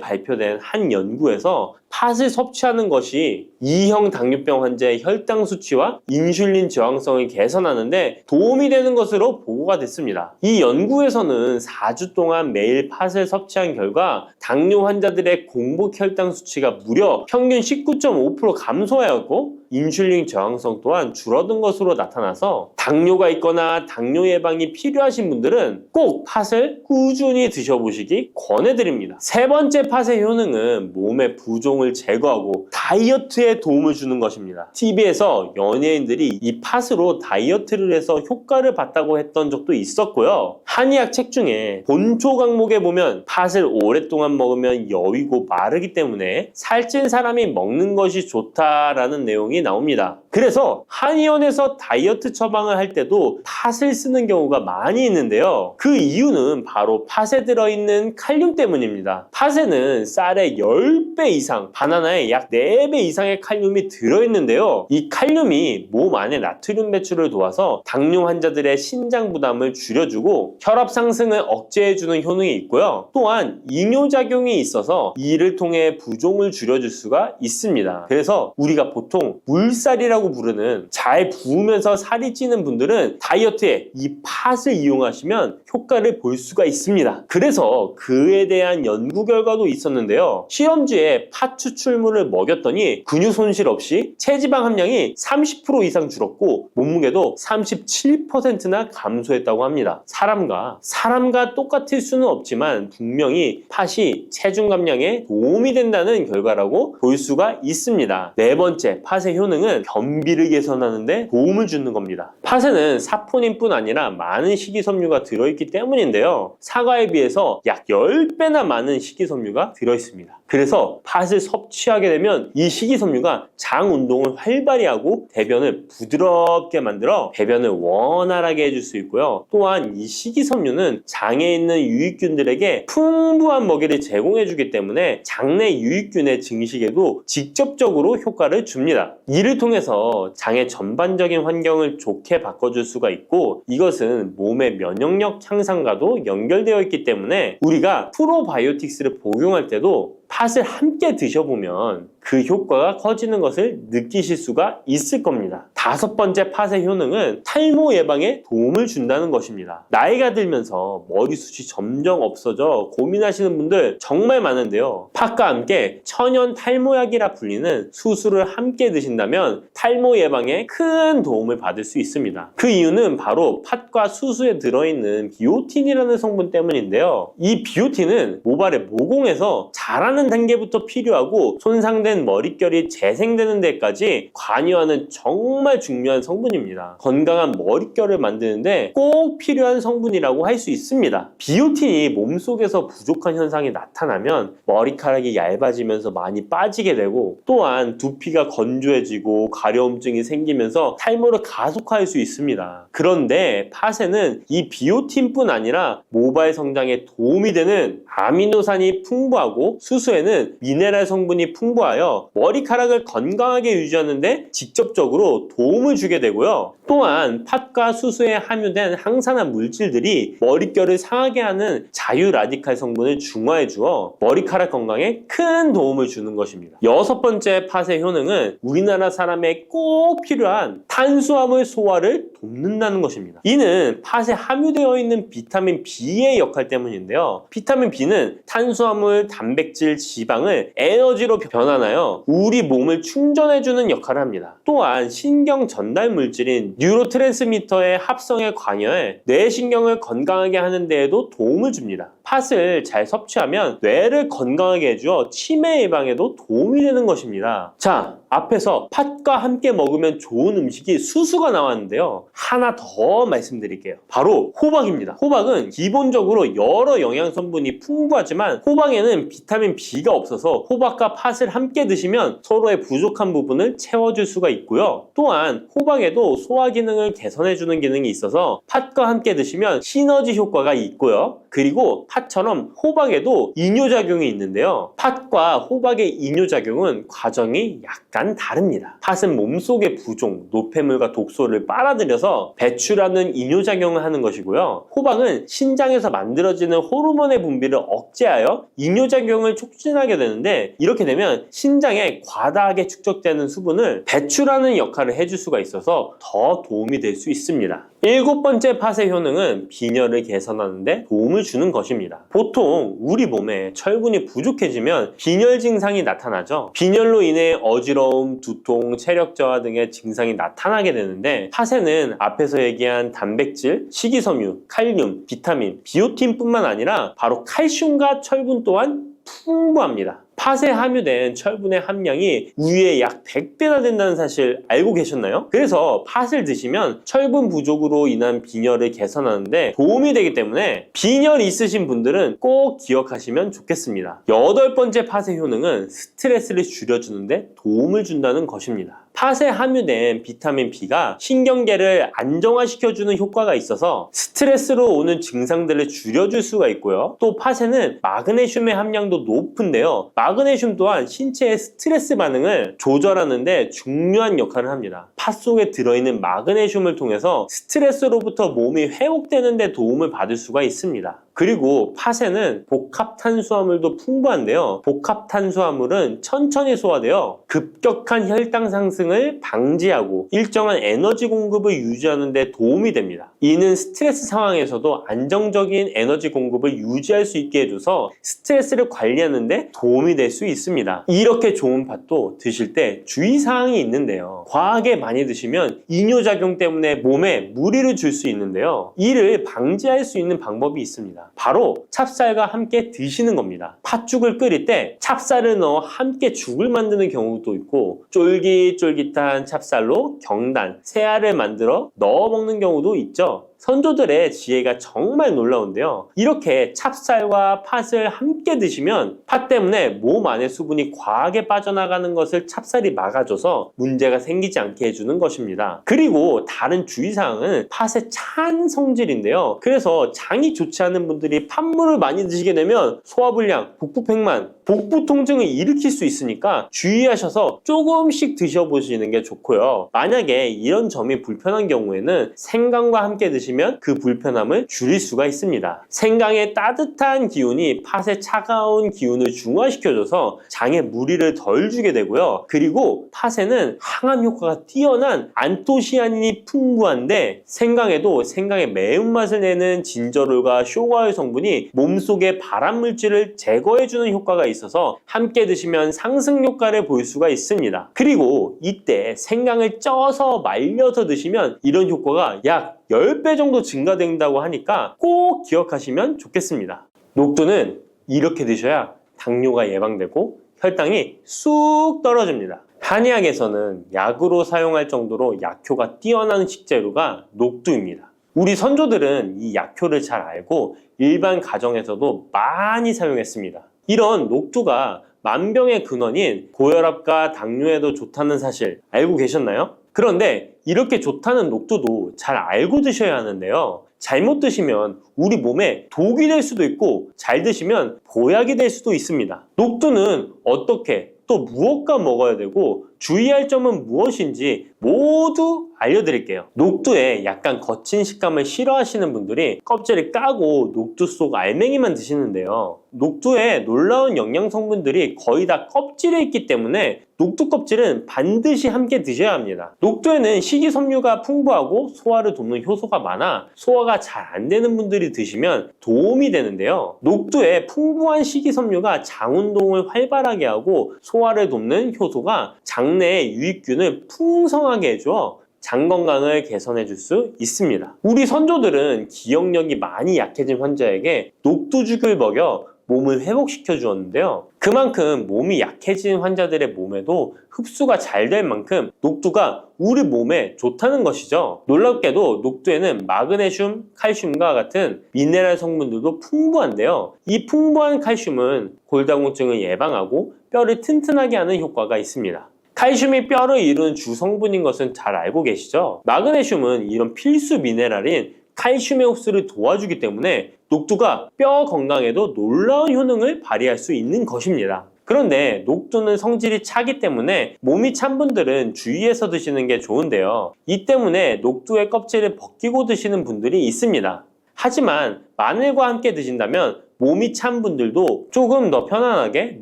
발표된 한 연구에서 팥을 섭취하는 것이 2형 당뇨병 환자의 혈당 수치와 인슐린 저항성을 개선하는데 도움이 되는 것으로 보고가 됐습니다. 이 연구에서는 4주 동안 매일 팥을 섭취한 결과 당뇨 환자들의 공복 혈당 수치가 무려 평균 19.5% 감소하였고 인슐린 저항성 또한 줄어든 것으로 나타나서 당뇨가 있거나 당뇨 예방이 필요하신 분들은 꼭 팥을 꾸준히 드셔보시기 권해드립니다. 세 번째 팥의 효능은 몸의 부종을 제거하고 다이어트에 도움을 주는 것입니다. TV에서 연예인들이 이 팥으로 다이어트를 해서 효과를 봤다고 했던 적도 있었고요. 한의학 책 중에 본초 강목에 보면 팥을 오랫동안 먹으면 여위고 마르기 때문에 살찐 사람이 먹는 것이 좋다라는 내용이 나옵니다. 그래서 한의원에서 다이어트 처방을 할 때도 팥을 쓰는 경우가 많이 있는데요. 그 이유는 바로 팥에 들어있는 칼륨 때문입니다. 팥에는 쌀의 10배 이상, 바나나에 약 4배 이상의 칼륨이 들어있는데요. 이 칼륨이 몸 안에 나트륨 배출을 도와서 당뇨 환자들의 신장 부담을 줄여주고 혈압 상승을 억제해주는 효능이 있고요. 또한 이뇨작용이 있어서 이를 통해 부종을 줄여줄 수가 있습니다. 그래서 우리가 보통 물살이라고 부르는 잘 부으면서 살이 찌는 분들은 다이어트에 이 팥을 이용하시면 효과를 볼 수가 있습니다. 그래서 그에 대한 연구 결과도 있었는데요. 실험주에 팥 추출물을 먹였더니 근육 손실 없이 체지방 함량이 30% 이상 줄었고 몸무게도 37%나 감소했다고 합니다. 사람과 똑같을 수는 없지만 분명히 팥이 체중 감량에 도움이 된다는 결과라고 볼 수가 있습니다. 네 번째, 팥의 효능은 변비를 개선하는 데 도움을 주는 겁니다. 팥에는 사포닌뿐 아니라 많은 식이섬유가 들어있기 때문인데요. 사과에 비해서 약 10배나 많은 식이섬유가 들어있습니다. 그래서 팥을 섭취하게 되면 이 식이섬유가 장 운동을 활발히 하고 대변을 부드럽게 만들어 배변을 원활하게 해줄 수 있고요. 또한 이 식이섬유는 장에 있는 유익균들에게 풍부한 먹이를 제공해주기 때문에 장내 유익균의 증식에도 직접적으로 효과를 줍니다. 이를 통해서 장의 전반적인 환경을 좋게 바꿔줄 수가 있고 이것은 몸의 면역력 향상과도 연결되어 있기 때문에 우리가 프로바이오틱스를 복용할 때도 팥을 함께 드셔보면 그 효과가 커지는 것을 느끼실 수가 있을 겁니다. 5번째 팥의 효능은 탈모 예방에 도움을 준다는 것입니다. 나이가 들면서 머리숱이 점점 없어져 고민하시는 분들 정말 많은데요. 팥과 함께 천연 탈모약이라 불리는 수수를 함께 드신다면 탈모 예방에 큰 도움을 받을 수 있습니다. 그 이유는 바로 팥과 수수에 들어있는 비오틴이라는 성분 때문인데요. 이 비오틴은 모발의 모공에서 자라는 단계부터 필요하고 손상된 머릿결이 재생되는 데까지 관여하는 정말 중요한 성분입니다. 건강한 머릿결을 만드는데 꼭 필요한 성분이라고 할 수 있습니다. 비오틴이 몸속에서 부족한 현상이 나타나면 머리카락이 얇아지면서 많이 빠지게 되고, 또한 두피가 건조해지고 가려움증이 생기면서 탈모를 가속화할 수 있습니다. 그런데 팥에는 이 비오틴뿐 아니라 모발 성장에 도움이 되는 아미노산이 풍부하고 수수에는 미네랄 성분이 풍부하여 머리카락을 건강하게 유지하는 데 직접적으로 도움을 주게 되고요. 또한 팥과 수수에 함유된 항산화 물질들이 머릿결을 상하게 하는 자유 라디칼 성분을 중화해 주어 머리카락 건강에 큰 도움을 주는 것입니다. 6번째 팥의 효능은 우리나라 사람에 꼭 필요한 탄수화물 소화를 돕는다는 것입니다. 이는 팥에 함유되어 있는 비타민 B의 역할 때문인데요. 비타민 B는 탄수화물, 단백질, 지방을 에너지로 변환하여 우리 몸을 충전해주는 역할을 합니다. 또한 신경 전달 물질인 뉴로트랜스미터의 합성에 관여해 뇌신경을 건강하게 하는 데에도 도움을 줍니다. 팥을 잘 섭취하면 뇌를 건강하게 해주어 치매 예방에도 도움이 되는 것입니다. 자, 앞에서 팥과 함께 먹으면 좋은 음식이 수수가 나왔는데요. 하나 더 말씀드릴게요. 바로 호박입니다. 호박은 기본적으로 여러 영양성분이 풍부하지만 호박에는 비타민 B가 없어서 호박과 팥을 함께 드시면 서로의 부족한 부분을 채워줄 수가 있고요. 또한 호박에도 소화 기능을 개선해주는 기능이 있어서 팥과 함께 드시면 시너지 효과가 있고요. 그리고 팥처럼 호박에도 이뇨작용이 있는데요. 팥과 호박의 이뇨작용은 과정이 약간 다릅니다. 팥은 몸속의 부종, 노폐물과 독소를 빨아들여서 배출하는 이뇨작용을 하는 것이고요. 호박은 신장에서 만들어지는 호르몬의 분비를 억제하여 이뇨작용을 촉진하게 되는데, 이렇게 되면 신장에 과다하게 축적되는 수분을 배출하는 역할을 해줄 수가 있어서 더 도움이 될 수 있습니다. 7번째 팥의 효능은 빈혈을 개선하는 데 도움을 주는 것입니다. 보통 우리 몸에 철분이 부족해지면 빈혈 증상이 나타나죠. 빈혈로 인해 어지러움, 두통, 체력 저하 등의 증상이 나타나게 되는데, 팥에는 앞에서 얘기한 단백질, 식이섬유, 칼륨, 비타민, 비오틴뿐만 아니라 바로 칼슘과 철분 또한 풍부합니다. 팥에 함유된 철분의 함량이 우유의 약 100배나 된다는 사실 알고 계셨나요? 그래서 팥을 드시면 철분 부족으로 인한 빈혈을 개선하는데 도움이 되기 때문에 빈혈이 있으신 분들은 꼭 기억하시면 좋겠습니다. 8번째 팥의 효능은 스트레스를 줄여주는데 도움을 준다는 것입니다. 팥에 함유된 비타민 B가 신경계를 안정화시켜주는 효과가 있어서 스트레스로 오는 증상들을 줄여줄 수가 있고요. 또 팥에는 마그네슘의 함량도 높은데요. 마그네슘 또한 신체의 스트레스 반응을 조절하는 데 중요한 역할을 합니다. 팥 속에 들어있는 마그네슘을 통해서 스트레스로부터 몸이 회복되는 데 도움을 받을 수가 있습니다. 그리고 팥에는 복합 탄수화물도 풍부한데요. 복합 탄수화물은 천천히 소화되어 급격한 혈당 상승을 방지하고 일정한 에너지 공급을 유지하는 데 도움이 됩니다. 이는 스트레스 상황에서도 안정적인 에너지 공급을 유지할 수 있게 해줘서 스트레스를 관리하는 데 도움이 될 수 있습니다. 이렇게 좋은 팥도 드실 때 주의사항이 있는데요. 과하게 많이 드시면 이뇨작용 때문에 몸에 무리를 줄 수 있는데요. 이를 방지할 수 있는 방법이 있습니다. 바로 찹쌀과 함께 드시는 겁니다. 팥죽을 끓일 때 찹쌀을 넣어 함께 죽을 만드는 경우도 있고, 쫄깃쫄깃한 찹쌀로 경단, 새알을 만들어 넣어 먹는 경우도 있죠. 선조들의 지혜가 정말 놀라운데요. 이렇게 찹쌀과 팥을 함께 드시면 팥 때문에 몸 안에 수분이 과하게 빠져나가는 것을 찹쌀이 막아줘서 문제가 생기지 않게 해주는 것입니다. 그리고 다른 주의사항은 팥의 찬 성질인데요. 그래서 장이 좋지 않은 분들이 팥물을 많이 드시게 되면 소화불량, 복부팽만, 복부 통증을 일으킬 수 있으니까 주의하셔서 조금씩 드셔보시는 게 좋고요. 만약에 이런 점이 불편한 경우에는 생강과 함께 드시면 드시면 그 불편함을 줄일 수가 있습니다. 생강의 따뜻한 기운이 팥의 차가운 기운을 중화시켜줘서 장에 무리를 덜 주게 되고요. 그리고 팥에는 항암 효과가 뛰어난 안토시아닌이 풍부한데 생강에도 생강의 매운맛을 내는 진저롤과 쇼가올 성분이 몸속의 발암물질을 제거해주는 효과가 있어서 함께 드시면 상승 효과를 볼 수가 있습니다. 그리고 이때 생강을 쪄서 말려서 드시면 이런 효과가 약 10배 정도 증가된다고 하니까 꼭 기억하시면 좋겠습니다. 녹두는 이렇게 드셔야 당뇨가 예방되고 혈당이 쑥 떨어집니다. 한의학에서는 약으로 사용할 정도로 약효가 뛰어난 식재료가 녹두입니다. 우리 선조들은 이 약효를 잘 알고 일반 가정에서도 많이 사용했습니다. 이런 녹두가 만병의 근원인 고혈압과 당뇨에도 좋다는 사실 알고 계셨나요? 그런데 이렇게 좋다는 녹두도 잘 알고 드셔야 하는데요. 잘못 드시면 우리 몸에 독이 될 수도 있고 잘 드시면 보약이 될 수도 있습니다. 녹두는 어떻게 또 무엇과 먹어야 되고 주의할 점은 무엇인지 모두 알려드릴게요. 녹두에 약간 거친 식감을 싫어하시는 분들이 껍질을 까고 녹두 속 알맹이만 드시는데요. 녹두에 놀라운 영양 성분들이 거의 다 껍질에 있기 때문에 녹두 껍질은 반드시 함께 드셔야 합니다. 녹두에는 식이섬유가 풍부하고 소화를 돕는 효소가 많아 소화가 잘 안 되는 분들이 드시면 도움이 되는데요. 녹두에 풍부한 식이섬유가 장 운동을 활발하게 하고 소화를 돕는 효소가 장내의 유익균을 풍성하게 해줘 장 건강을 개선해 줄 수 있습니다. 우리 선조들은 기억력이 많이 약해진 환자에게 녹두죽을 먹여 몸을 회복시켜 주었는데요. 그만큼 몸이 약해진 환자들의 몸에도 흡수가 잘 될 만큼 녹두가 우리 몸에 좋다는 것이죠. 놀랍게도 녹두에는 마그네슘, 칼슘과 같은 미네랄 성분들도 풍부한데요. 이 풍부한 칼슘은 골다공증을 예방하고 뼈를 튼튼하게 하는 효과가 있습니다. 칼슘이 뼈를 이루는 주성분인 것은 잘 알고 계시죠? 마그네슘은 이런 필수 미네랄인 칼슘의 흡수를 도와주기 때문에 녹두가 뼈 건강에도 놀라운 효능을 발휘할 수 있는 것입니다. 그런데 녹두는 성질이 차기 때문에 몸이 찬 분들은 주의해서 드시는 게 좋은데요. 이 때문에 녹두의 껍질을 벗기고 드시는 분들이 있습니다. 하지만 마늘과 함께 드신다면 몸이 찬 분들도 조금 더 편안하게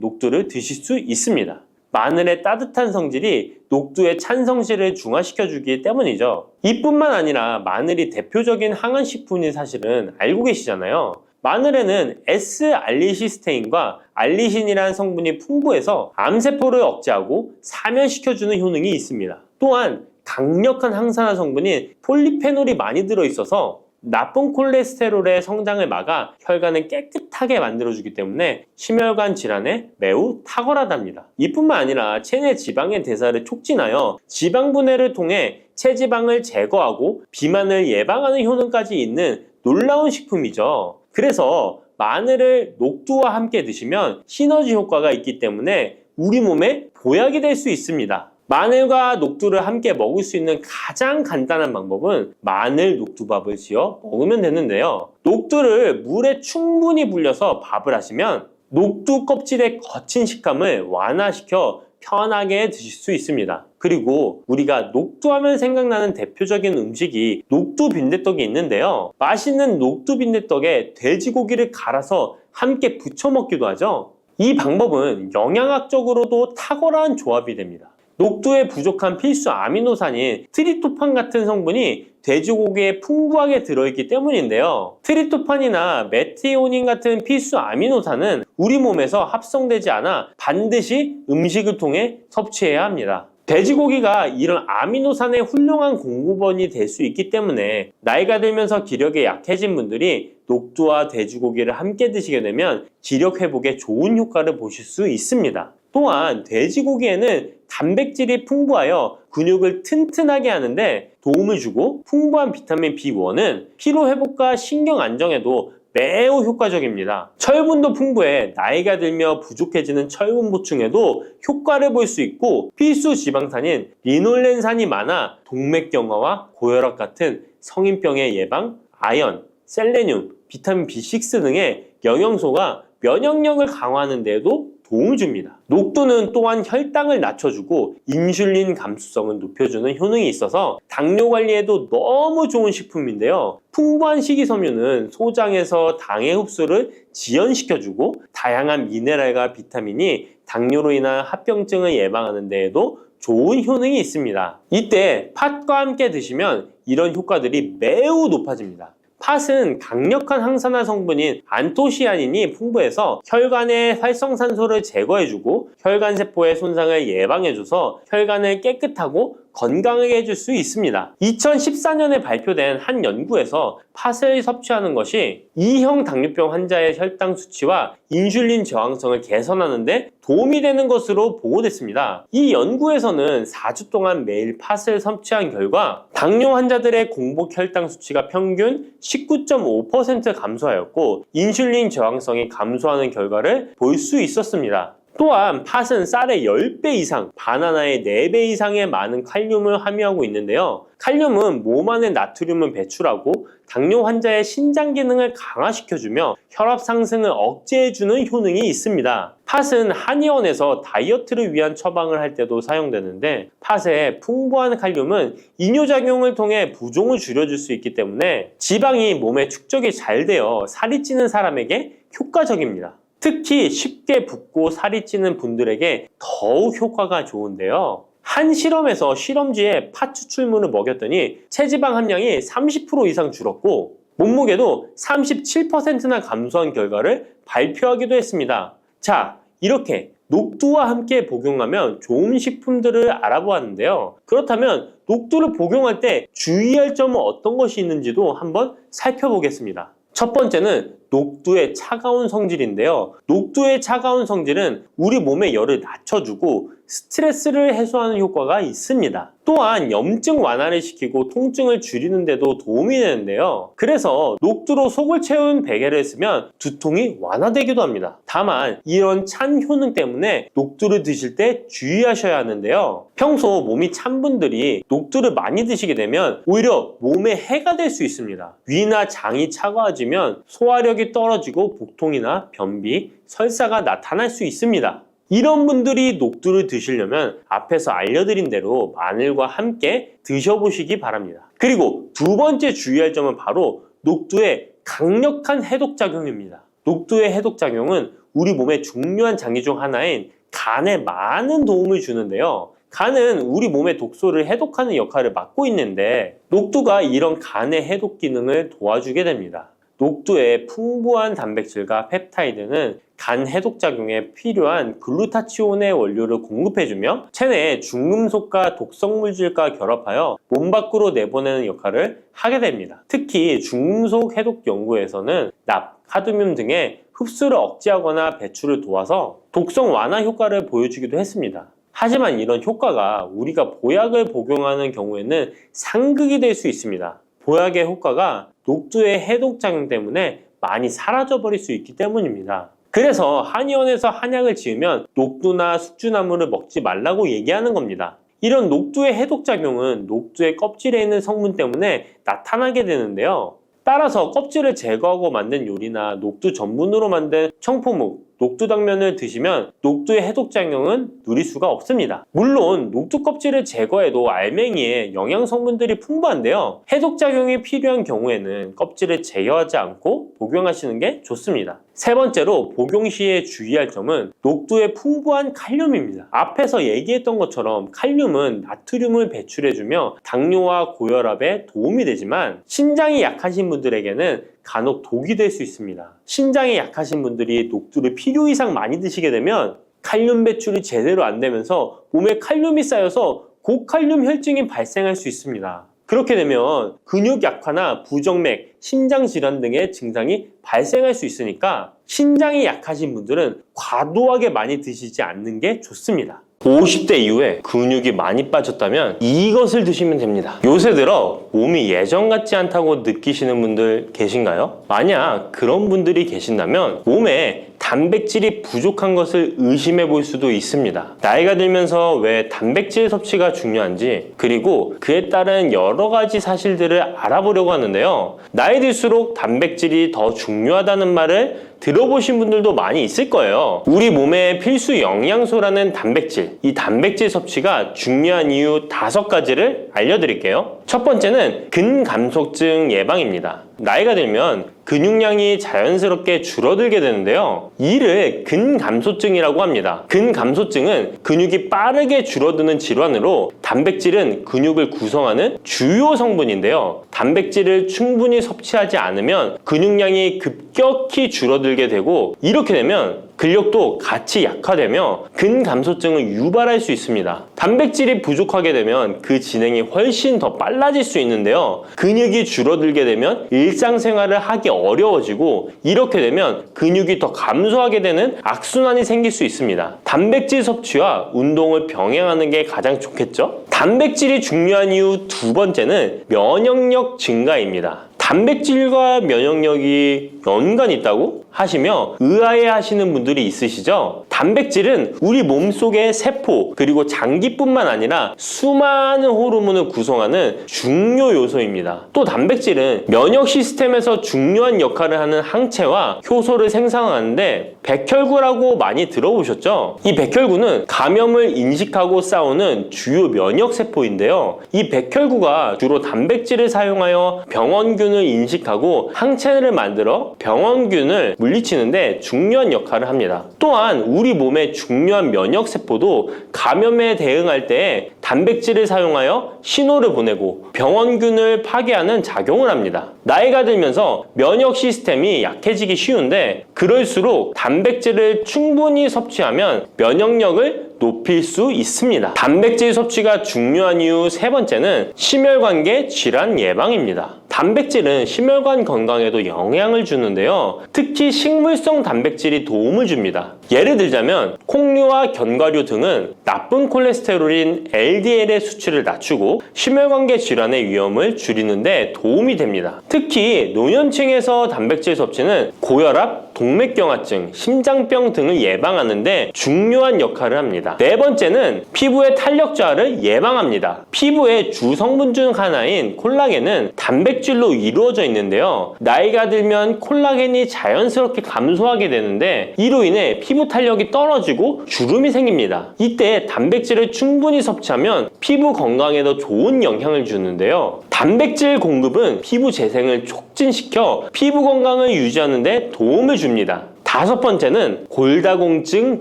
녹두를 드실 수 있습니다. 마늘의 따뜻한 성질이 녹두의 찬 성질을 중화시켜주기 때문이죠. 이뿐만 아니라 마늘이 대표적인 항암식품인 사실은 알고 계시잖아요. 마늘에는 S알리시스테인과 알리신이라는 성분이 풍부해서 암세포를 억제하고 사면시켜주는 효능이 있습니다. 또한 강력한 항산화 성분인 폴리페놀이 많이 들어있어서 나쁜 콜레스테롤의 성장을 막아 혈관을 깨끗하게 만들어주기 때문에 심혈관 질환에 매우 탁월하답니다. 이뿐만 아니라 체내 지방의 대사를 촉진하여 지방 분해를 통해 체지방을 제거하고 비만을 예방하는 효능까지 있는 놀라운 식품이죠. 그래서 마늘을 녹두와 함께 드시면 시너지 효과가 있기 때문에 우리 몸에 보약이 될 수 있습니다. 마늘과 녹두를 함께 먹을 수 있는 가장 간단한 방법은 마늘 녹두밥을 지어 먹으면 되는데요. 녹두를 물에 충분히 불려서 밥을 하시면 녹두 껍질의 거친 식감을 완화시켜 편하게 드실 수 있습니다. 그리고 우리가 녹두하면 생각나는 대표적인 음식이 녹두 빈대떡이 있는데요. 맛있는 녹두 빈대떡에 돼지고기를 갈아서 함께 부쳐 먹기도 하죠. 이 방법은 영양학적으로도 탁월한 조합이 됩니다. 녹두에 부족한 필수 아미노산인 트립토판 같은 성분이 돼지고기에 풍부하게 들어있기 때문인데요. 트립토판이나 메티오닌 같은 필수 아미노산은 우리 몸에서 합성되지 않아 반드시 음식을 통해 섭취해야 합니다. 돼지고기가 이런 아미노산의 훌륭한 공급원이 될 수 있기 때문에 나이가 들면서 기력이 약해진 분들이 녹두와 돼지고기를 함께 드시게 되면 기력 회복에 좋은 효과를 보실 수 있습니다. 또한 돼지고기에는 단백질이 풍부하여 근육을 튼튼하게 하는데 도움을 주고 풍부한 비타민 B1은 피로 회복과 신경 안정에도 매우 효과적입니다. 철분도 풍부해 나이가 들며 부족해지는 철분 보충에도 효과를 볼 수 있고 필수 지방산인 리놀렌산이 많아 동맥경화와 고혈압 같은 성인병의 예방, 아연, 셀레늄, 비타민 B6 등의 영양소가 면역력을 강화하는 데에도 도움을 줍니다. 녹두는 또한 혈당을 낮춰주고 인슐린 감수성을 높여주는 효능이 있어서 당뇨 관리에도 너무 좋은 식품인데요. 풍부한 식이섬유는 소장에서 당의 흡수를 지연시켜주고 다양한 미네랄과 비타민이 당뇨로 인한 합병증을 예방하는 데에도 좋은 효능이 있습니다. 이때 팥과 함께 드시면 이런 효과들이 매우 높아집니다. 팥은 강력한 항산화 성분인 안토시아닌이 풍부해서 혈관의 활성산소를 제거해주고 혈관세포의 손상을 예방해줘서 혈관을 깨끗하고 건강하게 해줄 수 있습니다. 2014년에 발표된 한 연구에서 팥을 섭취하는 것이 2형 당뇨병 환자의 혈당 수치와 인슐린 저항성을 개선하는 데 도움이 되는 것으로 보고됐습니다. 이 연구에서는 4주 동안 매일 팥을 섭취한 결과 당뇨 환자들의 공복 혈당 수치가 평균 19.5% 감소하였고 인슐린 저항성이 감소하는 결과를 볼 수 있었습니다. 또한 팥은 쌀의 10배 이상, 바나나의 4배 이상의 많은 칼륨을 함유하고 있는데요. 칼륨은 몸 안에 나트륨을 배출하고 당뇨 환자의 신장 기능을 강화시켜주며 혈압 상승을 억제해주는 효능이 있습니다. 팥은 한의원에서 다이어트를 위한 처방을 할 때도 사용되는데 팥의 풍부한 칼륨은 이뇨작용을 통해 부종을 줄여줄 수 있기 때문에 지방이 몸에 축적이 잘 되어 살이 찌는 사람에게 효과적입니다. 특히 쉽게 붓고 살이 찌는 분들에게 더욱 효과가 좋은데요. 한 실험에서 실험쥐에 팥 추출물을 먹였더니 체지방 함량이 30% 이상 줄었고 몸무게도 37%나 감소한 결과를 발표하기도 했습니다. 자, 이렇게 녹두와 함께 복용하면 좋은 식품들을 알아보았는데요. 그렇다면 녹두를 복용할 때 주의할 점은 어떤 것이 있는지도 한번 살펴보겠습니다. 첫 번째는 녹두의 차가운 성질인데요. 녹두의 차가운 성질은 우리 몸의 열을 낮춰주고 스트레스를 해소하는 효과가 있습니다. 또한 염증 완화를 시키고 통증을 줄이는 데도 도움이 되는데요. 그래서 녹두로 속을 채운 베개를 쓰면 두통이 완화되기도 합니다. 다만 이런 찬 효능 때문에 녹두를 드실 때 주의하셔야 하는데요. 평소 몸이 찬 분들이 녹두를 많이 드시게 되면 오히려 몸에 해가 될 수 있습니다. 위나 장이 차가워지면 소화력이 떨어지고 복통이나 변비, 설사가 나타날 수 있습니다. 이런 분들이 녹두를 드시려면 앞에서 알려드린 대로 마늘과 함께 드셔보시기 바랍니다. 그리고 두 번째 주의할 점은 바로 녹두의 강력한 해독작용입니다. 녹두의 해독작용은 우리 몸의 중요한 장기 중 하나인 간에 많은 도움을 주는데요. 간은 우리 몸의 독소를 해독하는 역할을 맡고 있는데 녹두가 이런 간의 해독 기능을 도와주게 됩니다. 녹두의 풍부한 단백질과 펩타이드는 간 해독작용에 필요한 글루타치온의 원료를 공급해주며 체내의 중금속과 독성물질과 결합하여 몸 밖으로 내보내는 역할을 하게 됩니다. 특히 중금속 해독 연구에서는 납, 카드뮴 등의 흡수를 억제하거나 배출을 도와서 독성 완화 효과를 보여주기도 했습니다. 하지만 이런 효과가 우리가 보약을 복용하는 경우에는 상극이 될 수 있습니다. 보약의 효과가 녹두의 해독작용 때문에 많이 사라져버릴 수 있기 때문입니다. 그래서 한의원에서 한약을 지으면 녹두나 숙주나물을 먹지 말라고 얘기하는 겁니다. 이런 녹두의 해독작용은 녹두의 껍질에 있는 성분 때문에 나타나게 되는데요. 따라서 껍질을 제거하고 만든 요리나 녹두 전분으로 만든 청포묵, 녹두당면을 드시면 녹두의 해독작용은 누릴 수가 없습니다. 물론 녹두 껍질을 제거해도 알맹이에 영양 성분들이 풍부한데요. 해독작용이 필요한 경우에는 껍질을 제거하지 않고 복용하시는 게 좋습니다. 세 번째로 복용 시에 주의할 점은 녹두의 풍부한 칼륨입니다. 앞에서 얘기했던 것처럼 칼륨은 나트륨을 배출해주며 당뇨와 고혈압에 도움이 되지만 신장이 약하신 분들에게는 간혹 독이 될 수 있습니다. 신장이 약하신 분들이 녹두를 필요 이상 많이 드시게 되면 칼륨 배출이 제대로 안 되면서 몸에 칼륨이 쌓여서 고칼륨 혈증이 발생할 수 있습니다. 그렇게 되면 근육 약화나 부정맥, 심장 질환 등의 증상이 발생할 수 있으니까 신장이 약하신 분들은 과도하게 많이 드시지 않는 게 좋습니다. 50대 이후에 근육이 많이 빠졌다면 이것을 드시면 됩니다. 요새 들어 몸이 예전 같지 않다고 느끼시는 분들 계신가요? 만약 그런 분들이 계신다면 몸에 단백질이 부족한 것을 의심해 볼 수도 있습니다. 나이가 들면서 왜 단백질 섭취가 중요한지, 그리고 그에 따른 여러 가지 사실들을 알아보려고 하는데요. 나이 들수록 단백질이 더 중요하다는 말을 들어보신 분들도 많이 있을 거예요. 우리 몸의 필수 영양소라는 단백질, 이 단백질 섭취가 중요한 이유 5가지를 알려드릴게요. 첫 번째는 근감소증 예방입니다. 나이가 들면 근육량이 자연스럽게 줄어들게 되는데요. 이를 근감소증이라고 합니다. 근감소증은 근육이 빠르게 줄어드는 질환으로 단백질은 근육을 구성하는 주요 성분인데요. 단백질을 충분히 섭취하지 않으면 근육량이 급격히 줄어들게 되고, 이렇게 되면 근력도 같이 약화되며 근감소증을 유발할 수 있습니다. 단백질이 부족하게 되면 그 진행이 훨씬 더 빨라질 수 있는데요. 근육이 줄어들게 되면 일상생활을 하기 어려워지고, 이렇게 되면 근육이 더 감소하게 되는 악순환이 생길 수 있습니다. 단백질 섭취와 운동을 병행하는 게 가장 좋겠죠? 단백질이 중요한 이유 2번째는 면역력 증가입니다. 단백질과 면역력이 연관이 있다고 하시며 의아해 하시는 분들이 있으시죠? 단백질은 우리 몸속의 세포 그리고 장기뿐만 아니라 수많은 호르몬을 구성하는 중요 요소입니다. 또 단백질은 면역 시스템에서 중요한 역할을 하는 항체와 효소를 생산하는데 백혈구라고 많이 들어보셨죠? 이 백혈구는 감염을 인식하고 싸우는 주요 면역 세포인데요. 이 백혈구가 주로 단백질을 사용하여 병원균을 인식하고 항체를 만들어 병원균을 물리치는데 중요한 역할을 합니다. 또한 우리 몸의 중요한 면역 세포도 감염에 대응할 때 단백질을 사용하여 신호를 보내고 병원균을 파괴하는 작용을 합니다. 나이가 들면서 면역 시스템이 약해지기 쉬운데, 그럴수록 단백질을 충분히 섭취하면 면역력을 높일 수 있습니다. 단백질 섭취가 중요한 이유 3번째는 심혈관계 질환 예방입니다. 단백질은 심혈관 건강에도 영향을 주는데요. 특히 식물성 단백질이 도움을 줍니다. 예를 들자면 콩류와 견과류 등은 나쁜 콜레스테롤인 LDL의 수치를 낮추고 심혈관계 질환의 위험을 줄이는데 도움이 됩니다. 특히 노년층에서 단백질 섭취는 고혈압, 동맥경화증, 심장병 등을 예방하는데 중요한 역할을 합니다. 4번째는 피부의 탄력 저하를 예방합니다. 피부의 주 성분 중 하나인 콜라겐은 단백질로 이루어져 있는데요. 나이가 들면 콜라겐이 자연스럽게 감소하게 되는데, 이로 인해 피부 탄력이 떨어지고 주름이 생깁니다. 이때 단백질을 충분히 섭취하면 피부 건강에도 좋은 영향을 주는데요. 단백질 공급은 피부 재생을 촉진시켜 피부 건강을 유지하는 데 도움을 줍니다. 5번째는 골다공증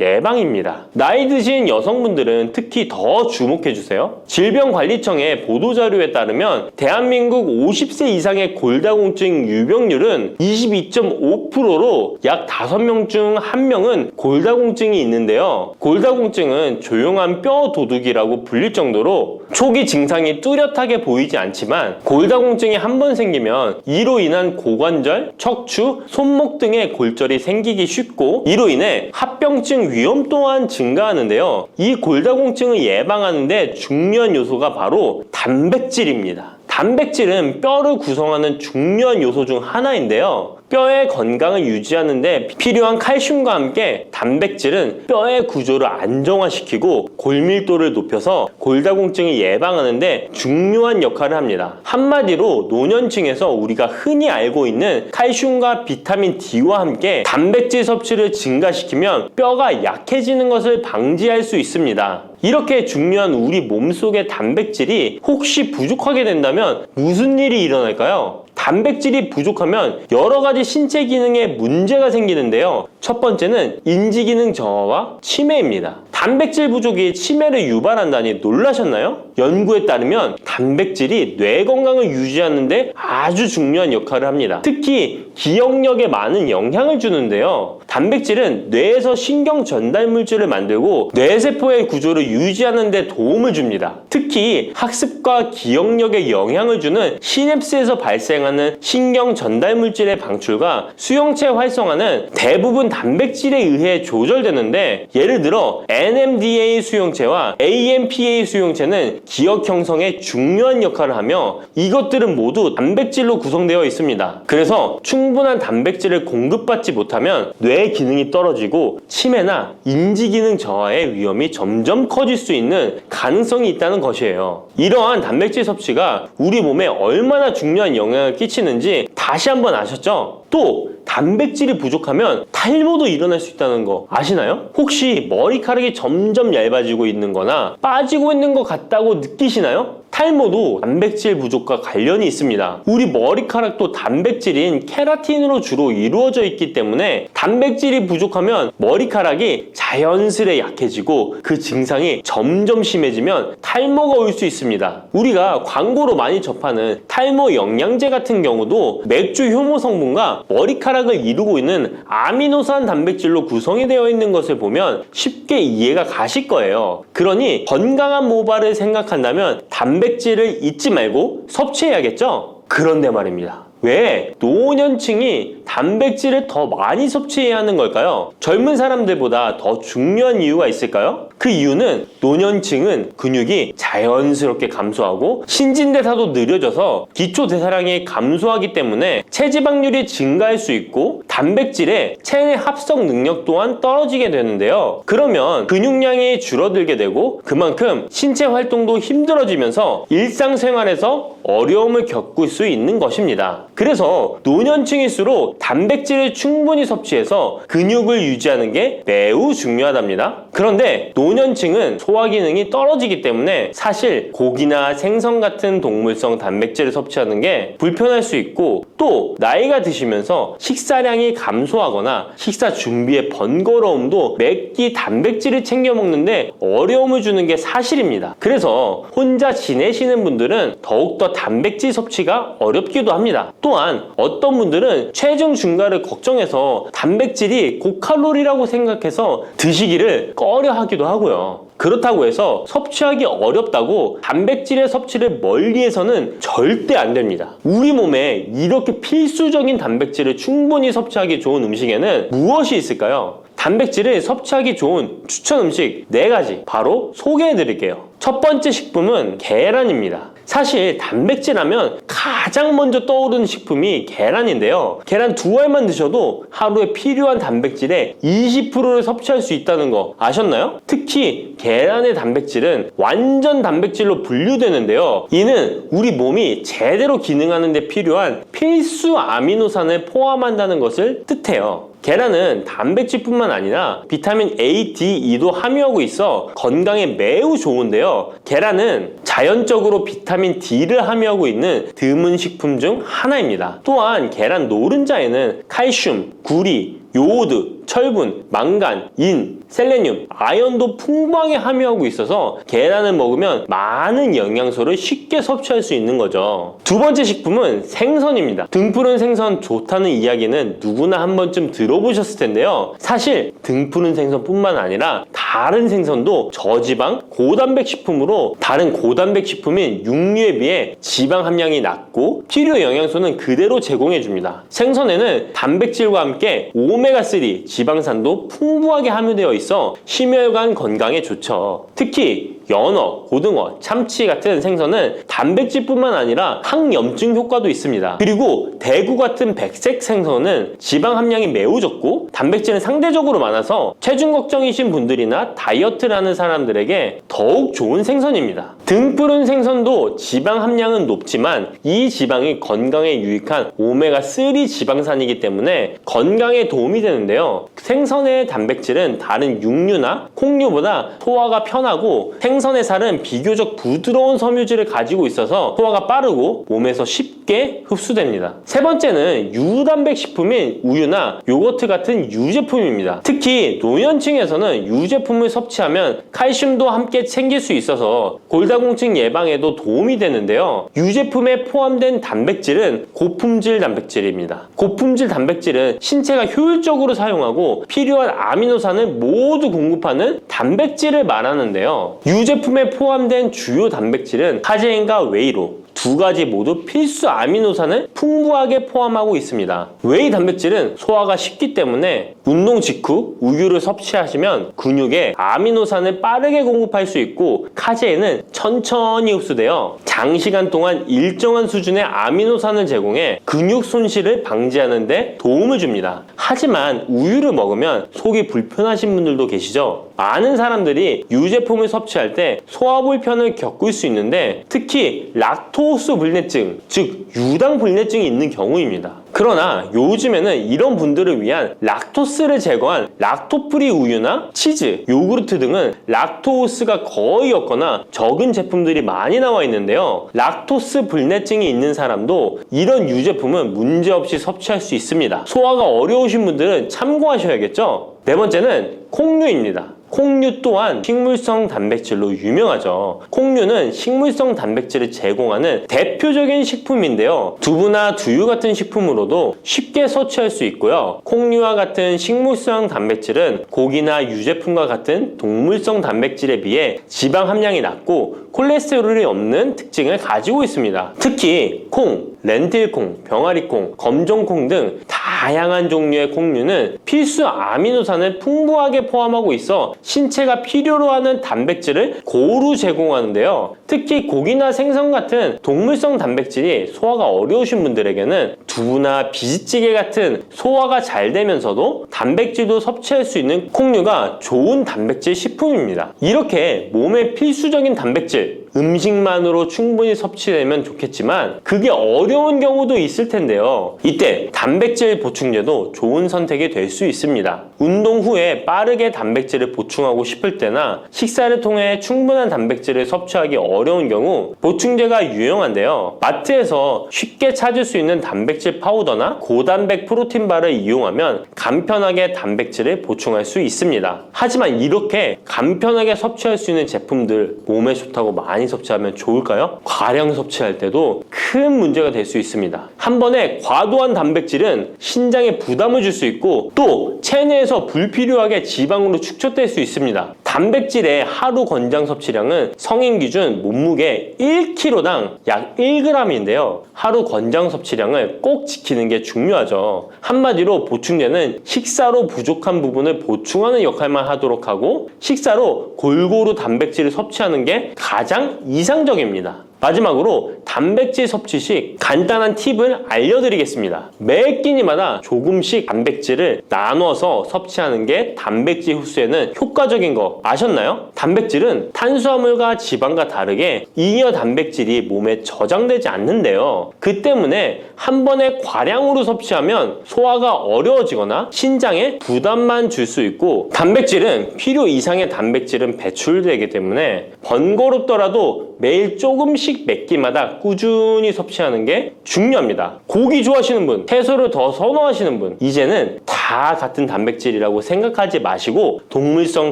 예방입니다. 나이 드신 여성분들은 특히 더 주목해주세요. 질병관리청의 보도자료에 따르면 대한민국 50세 이상의 골다공증 유병률은 22.5%로 약 5명 중 1명은 골다공증이 있는데요. 골다공증은 조용한 뼈 도둑이라고 불릴 정도로 초기 증상이 뚜렷하게 보이지 않지만, 골다공증이 한 번 생기면 이로 인한 고관절, 척추, 손목 등의 골절이 생기기 쉽고, 이로 인해 합병증 위험 또한 증가하는데요. 이 골다공증을 예방하는 데 중요한 요소가 바로 단백질입니다. 단백질은 뼈를 구성하는 중요한 요소 중 하나인데요. 뼈의 건강을 유지하는 데 필요한 칼슘과 함께 단백질은 뼈의 구조를 안정화시키고 골밀도를 높여서 골다공증을 예방하는 데 중요한 역할을 합니다. 한마디로 노년층에서 우리가 흔히 알고 있는 칼슘과 비타민 D와 함께 단백질 섭취를 증가시키면 뼈가 약해지는 것을 방지할 수 있습니다. 이렇게 중요한 우리 몸속의 단백질이 혹시 부족하게 된다면 무슨 일이 일어날까요? 단백질이 부족하면 여러 가지 신체 기능에 문제가 생기는데요. 첫 번째는 인지 기능 저하와 치매입니다. 단백질 부족이 치매를 유발한다니 놀라셨나요? 연구에 따르면 단백질이 뇌 건강을 유지하는 데 아주 중요한 역할을 합니다. 특히 기억력에 많은 영향을 주는데요. 단백질은 뇌에서 신경 전달 물질을 만들고 뇌세포의 구조를 유지하는 데 도움을 줍니다. 특히 학습과 기억력에 영향을 주는 시냅스에서 발생하는 신경 전달 물질의 방출과 수용체 활성화는 대부분 단백질에 의해 조절되는데, 예를 들어 NMDA 수용체와 AMPA 수용체는 기억 형성에 중요한 역할을 하며, 이것들은 모두 단백질로 구성되어 있습니다. 그래서 충분한 단백질을 공급받지 못하면 뇌 뇌 기능이 떨어지고 치매나 인지 기능 저하의 위험이 점점 커질 수 있는 가능성이 있다는 것이에요. 이러한 단백질 섭취가 우리 몸에 얼마나 중요한 영향을 끼치는지 다시 한번 아셨죠? 또 단백질이 부족하면 탈모도 일어날 수 있다는 거 아시나요? 혹시 머리카락이 점점 얇아지고 있는 거나 빠지고 있는 것 같다고 느끼시나요? 탈모도 단백질 부족과 관련이 있습니다. 우리 머리카락도 단백질인 케라틴으로 주로 이루어져 있기 때문에 단백질이 부족하면 머리카락이 자연스레 약해지고 그 증상이 점점 심해지면 탈모가 올 수 있습니다. 우리가 광고로 많이 접하는 탈모 영양제 같은 경우도 맥주 효모 성분과 머리카락을 이루고 있는 아미노산 단백질로 구성이 되어 있는 것을 보면 쉽게 이해가 가실 거예요. 그러니 건강한 모발을 생각한다면 단백질을 잊지 말고 섭취해야겠죠? 그런데 말입니다. 왜 노년층이 단백질을 더 많이 섭취해야 하는 걸까요? 젊은 사람들보다 더 중요한 이유가 있을까요? 그 이유는 노년층은 근육이 자연스럽게 감소하고 신진대사도 느려져서 기초대사량이 감소하기 때문에 체지방률이 증가할 수 있고 단백질의 체내 합성 능력 또한 떨어지게 되는데요. 그러면 근육량이 줄어들게 되고 그만큼 신체 활동도 힘들어지면서 일상생활에서 어려움을 겪을 수 있는 것입니다. 그래서 노년층일수록 단백질을 충분히 섭취해서 근육을 유지하는 게 매우 중요하답니다. 그런데 노년층은 소화 기능이 떨어지기 때문에 사실 고기나 생선 같은 동물성 단백질을 섭취하는 게 불편할 수 있고 또 나이가 드시면서 식사량이 감소하거나 식사 준비의 번거로움도 몇 끼 단백질을 챙겨 먹는데 어려움을 주는 게 사실입니다. 그래서 혼자 지내시는 분들은 더욱더 단백질 섭취가 어렵기도 합니다. 또한 어떤 분들은 체중 증가를 걱정해서 단백질이 고칼로리라고 생각해서 드시기를 꺼려 하기도 하고요. 그렇다고 해서 섭취하기 어렵다고 단백질의 섭취를 멀리해서는 절대 안 됩니다. 우리 몸에 이렇게 필수적인 단백질을 충분히 섭취하기 좋은 음식에는 무엇이 있을까요? 단백질을 섭취하기 좋은 추천 음식 4가지 바로 소개해 드릴게요. 첫 번째 식품은 계란입니다. 사실 단백질 하면 가장 먼저 떠오르는 식품이 계란인데요. 계란 2알만 드셔도 하루에 필요한 단백질의 20%를 섭취할 수 있다는 거 아셨나요? 특히 계란의 단백질은 완전 단백질로 분류되는데요. 이는 우리 몸이 제대로 기능하는 데 필요한 필수 아미노산을 포함한다는 것을 뜻해요. 계란은 단백질뿐만 아니라 비타민 A, D, E도 함유하고 있어 건강에 매우 좋은데요. 계란은 자연적으로 비타민 D를 함유하고 있는 드문 식품 중 하나입니다. 또한 계란 노른자에는 칼슘, 구리, 요오드, 철분, 망간, 인, 셀레늄, 아연도 풍부하게 함유하고 있어서 계란을 먹으면 많은 영양소를 쉽게 섭취할 수 있는 거죠. 두 번째 식품은 생선입니다. 등푸른 생선 좋다는 이야기는 누구나 한 번쯤 들어보셨을 텐데요. 사실 등푸른 생선뿐만 아니라 다른 생선도 저지방, 고단백 식품으로 다른 고단백 식품인 육류에 비해 지방 함량이 낮고 필요 영양소는 그대로 제공해줍니다. 생선에는 단백질과 함께 오메가3 지방산도 풍부하게 함유되어 있어 심혈관 건강에 좋죠. 특히 연어, 고등어, 참치 같은 생선은 단백질뿐만 아니라 항염증 효과도 있습니다. 그리고 대구 같은 백색 생선은 지방 함량이 매우 적고 단백질은 상대적으로 많아서 체중 걱정이신 분들이나 다이어트를 하는 사람들에게 더욱 좋은 생선입니다. 등푸른 생선도 지방 함량은 높지만 이 지방이 건강에 유익한 오메가3 지방산이기 때문에 건강에 도움이 되는데요. 생선의 단백질은 다른 육류나 콩류보다 소화가 편하고 생선의 살은 비교적 부드러운 섬유질을 가지고 있어서 소화가 빠르고 몸에서 쉽게 흡수됩니다. 세 번째는 유단백 식품인 우유나 요거트 같은 유제품입니다. 특히 노년층에서는 유제품을 섭취하면 칼슘도 함께 챙길 수 있어서 골다공증 예방에도 도움이 되는데요. 유제품에 포함된 단백질은 고품질 단백질입니다. 고품질 단백질은 신체가 효율적으로 사용하고 필요한 아미노산을 모두 공급하는 단백질을 말하는데요. 유제품에 포함된 주요 단백질은 카제인과 웨이로, 두 가지 모두 필수 아미노산을 풍부하게 포함하고 있습니다. 웨이 단백질은 소화가 쉽기 때문에 운동 직후 우유를 섭취하시면 근육에 아미노산을 빠르게 공급할 수 있고 카제인은 천천히 흡수되어 장시간 동안 일정한 수준의 아미노산을 제공해 근육 손실을 방지하는 데 도움을 줍니다. 하지만 우유를 먹으면 속이 불편하신 분들도 계시죠? 많은 사람들이 유제품을 섭취할 때 소화 불편을 겪을 수 있는데 특히 락토스 불내증, 즉 유당 불내증이 있는 경우입니다. 그러나 요즘에는 이런 분들을 위한 락토스를 제거한 락토프리 우유나 치즈, 요구르트 등은 락토스가 거의 없거나 적은 제품들이 많이 나와 있는데요. 락토스 불내증이 있는 사람도 이런 유제품은 문제없이 섭취할 수 있습니다. 소화가 어려우신 분들은 참고하셔야겠죠? 네 번째는 콩류입니다. 콩류 또한 식물성 단백질로 유명하죠. 콩류는 식물성 단백질을 제공하는 대표적인 식품인데요. 두부나 두유 같은 식품으로도 쉽게 섭취할 수 있고요. 콩류와 같은 식물성 단백질은 고기나 유제품과 같은 동물성 단백질에 비해 지방 함량이 낮고 콜레스테롤이 없는 특징을 가지고 있습니다. 특히 콩, 렌틸콩, 병아리콩, 검정콩 등 다양한 종류의 콩류는 필수 아미노산을 풍부하게 포함하고 있어 신체가 필요로 하는 단백질을 고루 제공하는데요. 특히 고기나 생선 같은 동물성 단백질이 소화가 어려우신 분들에게는 두부나 비지찌개 같은 소화가 잘 되면서도 단백질도 섭취할 수 있는 콩류가 좋은 단백질 식품입니다. 이렇게 몸에 필수적인 단백질, 음식만으로 충분히 섭취되면 좋겠지만 그게 어려운 경우도 있을 텐데요. 이때 단백질 보충제도 좋은 선택이 될 수 있습니다. 운동 후에 빠르게 단백질을 보충하고 싶을 때나 식사를 통해 충분한 단백질을 섭취하기 어려운 경우 보충제가 유용한데요. 마트에서 쉽게 찾을 수 있는 단백질 파우더나 고단백 프로틴바를 이용하면 간편하게 단백질을 보충할 수 있습니다. 하지만 이렇게 간편하게 섭취할 수 있는 제품들 몸에 좋다고 많이 섭취하면 좋을까요? 과량 섭취할 때도 큰 문제가 될 수 있습니다. 한 번에 과도한 단백질은 신장에 부담을 줄 수 있고 또 체내에서 불필요하게 지방으로 축적될 수 있습니다. 단백질의 하루 권장 섭취량은 성인 기준 몸무게 1kg당 약 1g인데요. 하루 권장 섭취량을 꼭 지키는 게 중요하죠. 한마디로 보충제는 식사로 부족한 부분을 보충하는 역할만 하도록 하고 식사로 골고루 단백질을 섭취하는 게 가장 이상적입니다. 마지막으로 단백질 섭취 시 간단한 팁을 알려드리겠습니다. 매 끼니마다 조금씩 단백질을 나눠서 섭취하는 게 단백질 흡수에는 효과적인 거 아셨나요? 단백질은 탄수화물과 지방과 다르게 잉여 단백질이 몸에 저장되지 않는데요. 그 때문에 한 번에 과량으로 섭취하면 소화가 어려워지거나 신장에 부담만 줄 수 있고 단백질은 필요 이상의 단백질은 배출되기 때문에 번거롭더라도 매일 조금씩 몇 끼마다 꾸준히 섭취하는 게 중요합니다. 고기 좋아하시는 분, 채소를 더 선호하시는 분, 이제는 다 같은 단백질이라고 생각하지 마시고 동물성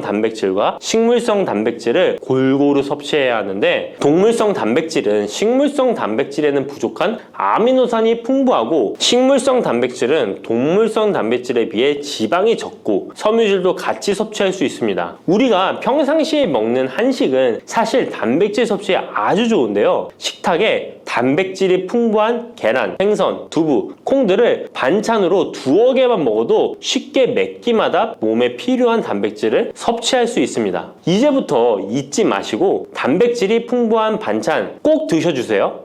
단백질과 식물성 단백질을 골고루 섭취해야 하는데 동물성 단백질은 식물성 단백질에는 부족한 아미노산이 풍부하고 식물성 단백질은 동물성 단백질에 비해 지방이 적고 섬유질도 같이 섭취할 수 있습니다. 우리가 평상시에 먹는 한식은 사실 단백질 섭취에 아주 좋은데요. 식탁에 단백질이 풍부한 계란, 생선, 두부, 콩들을 반찬으로 두어 개만 먹어도 쉽게 몇 끼마다 몸에 필요한 단백질을 섭취할 수 있습니다. 이제부터 잊지 마시고 단백질이 풍부한 반찬 꼭 드셔주세요.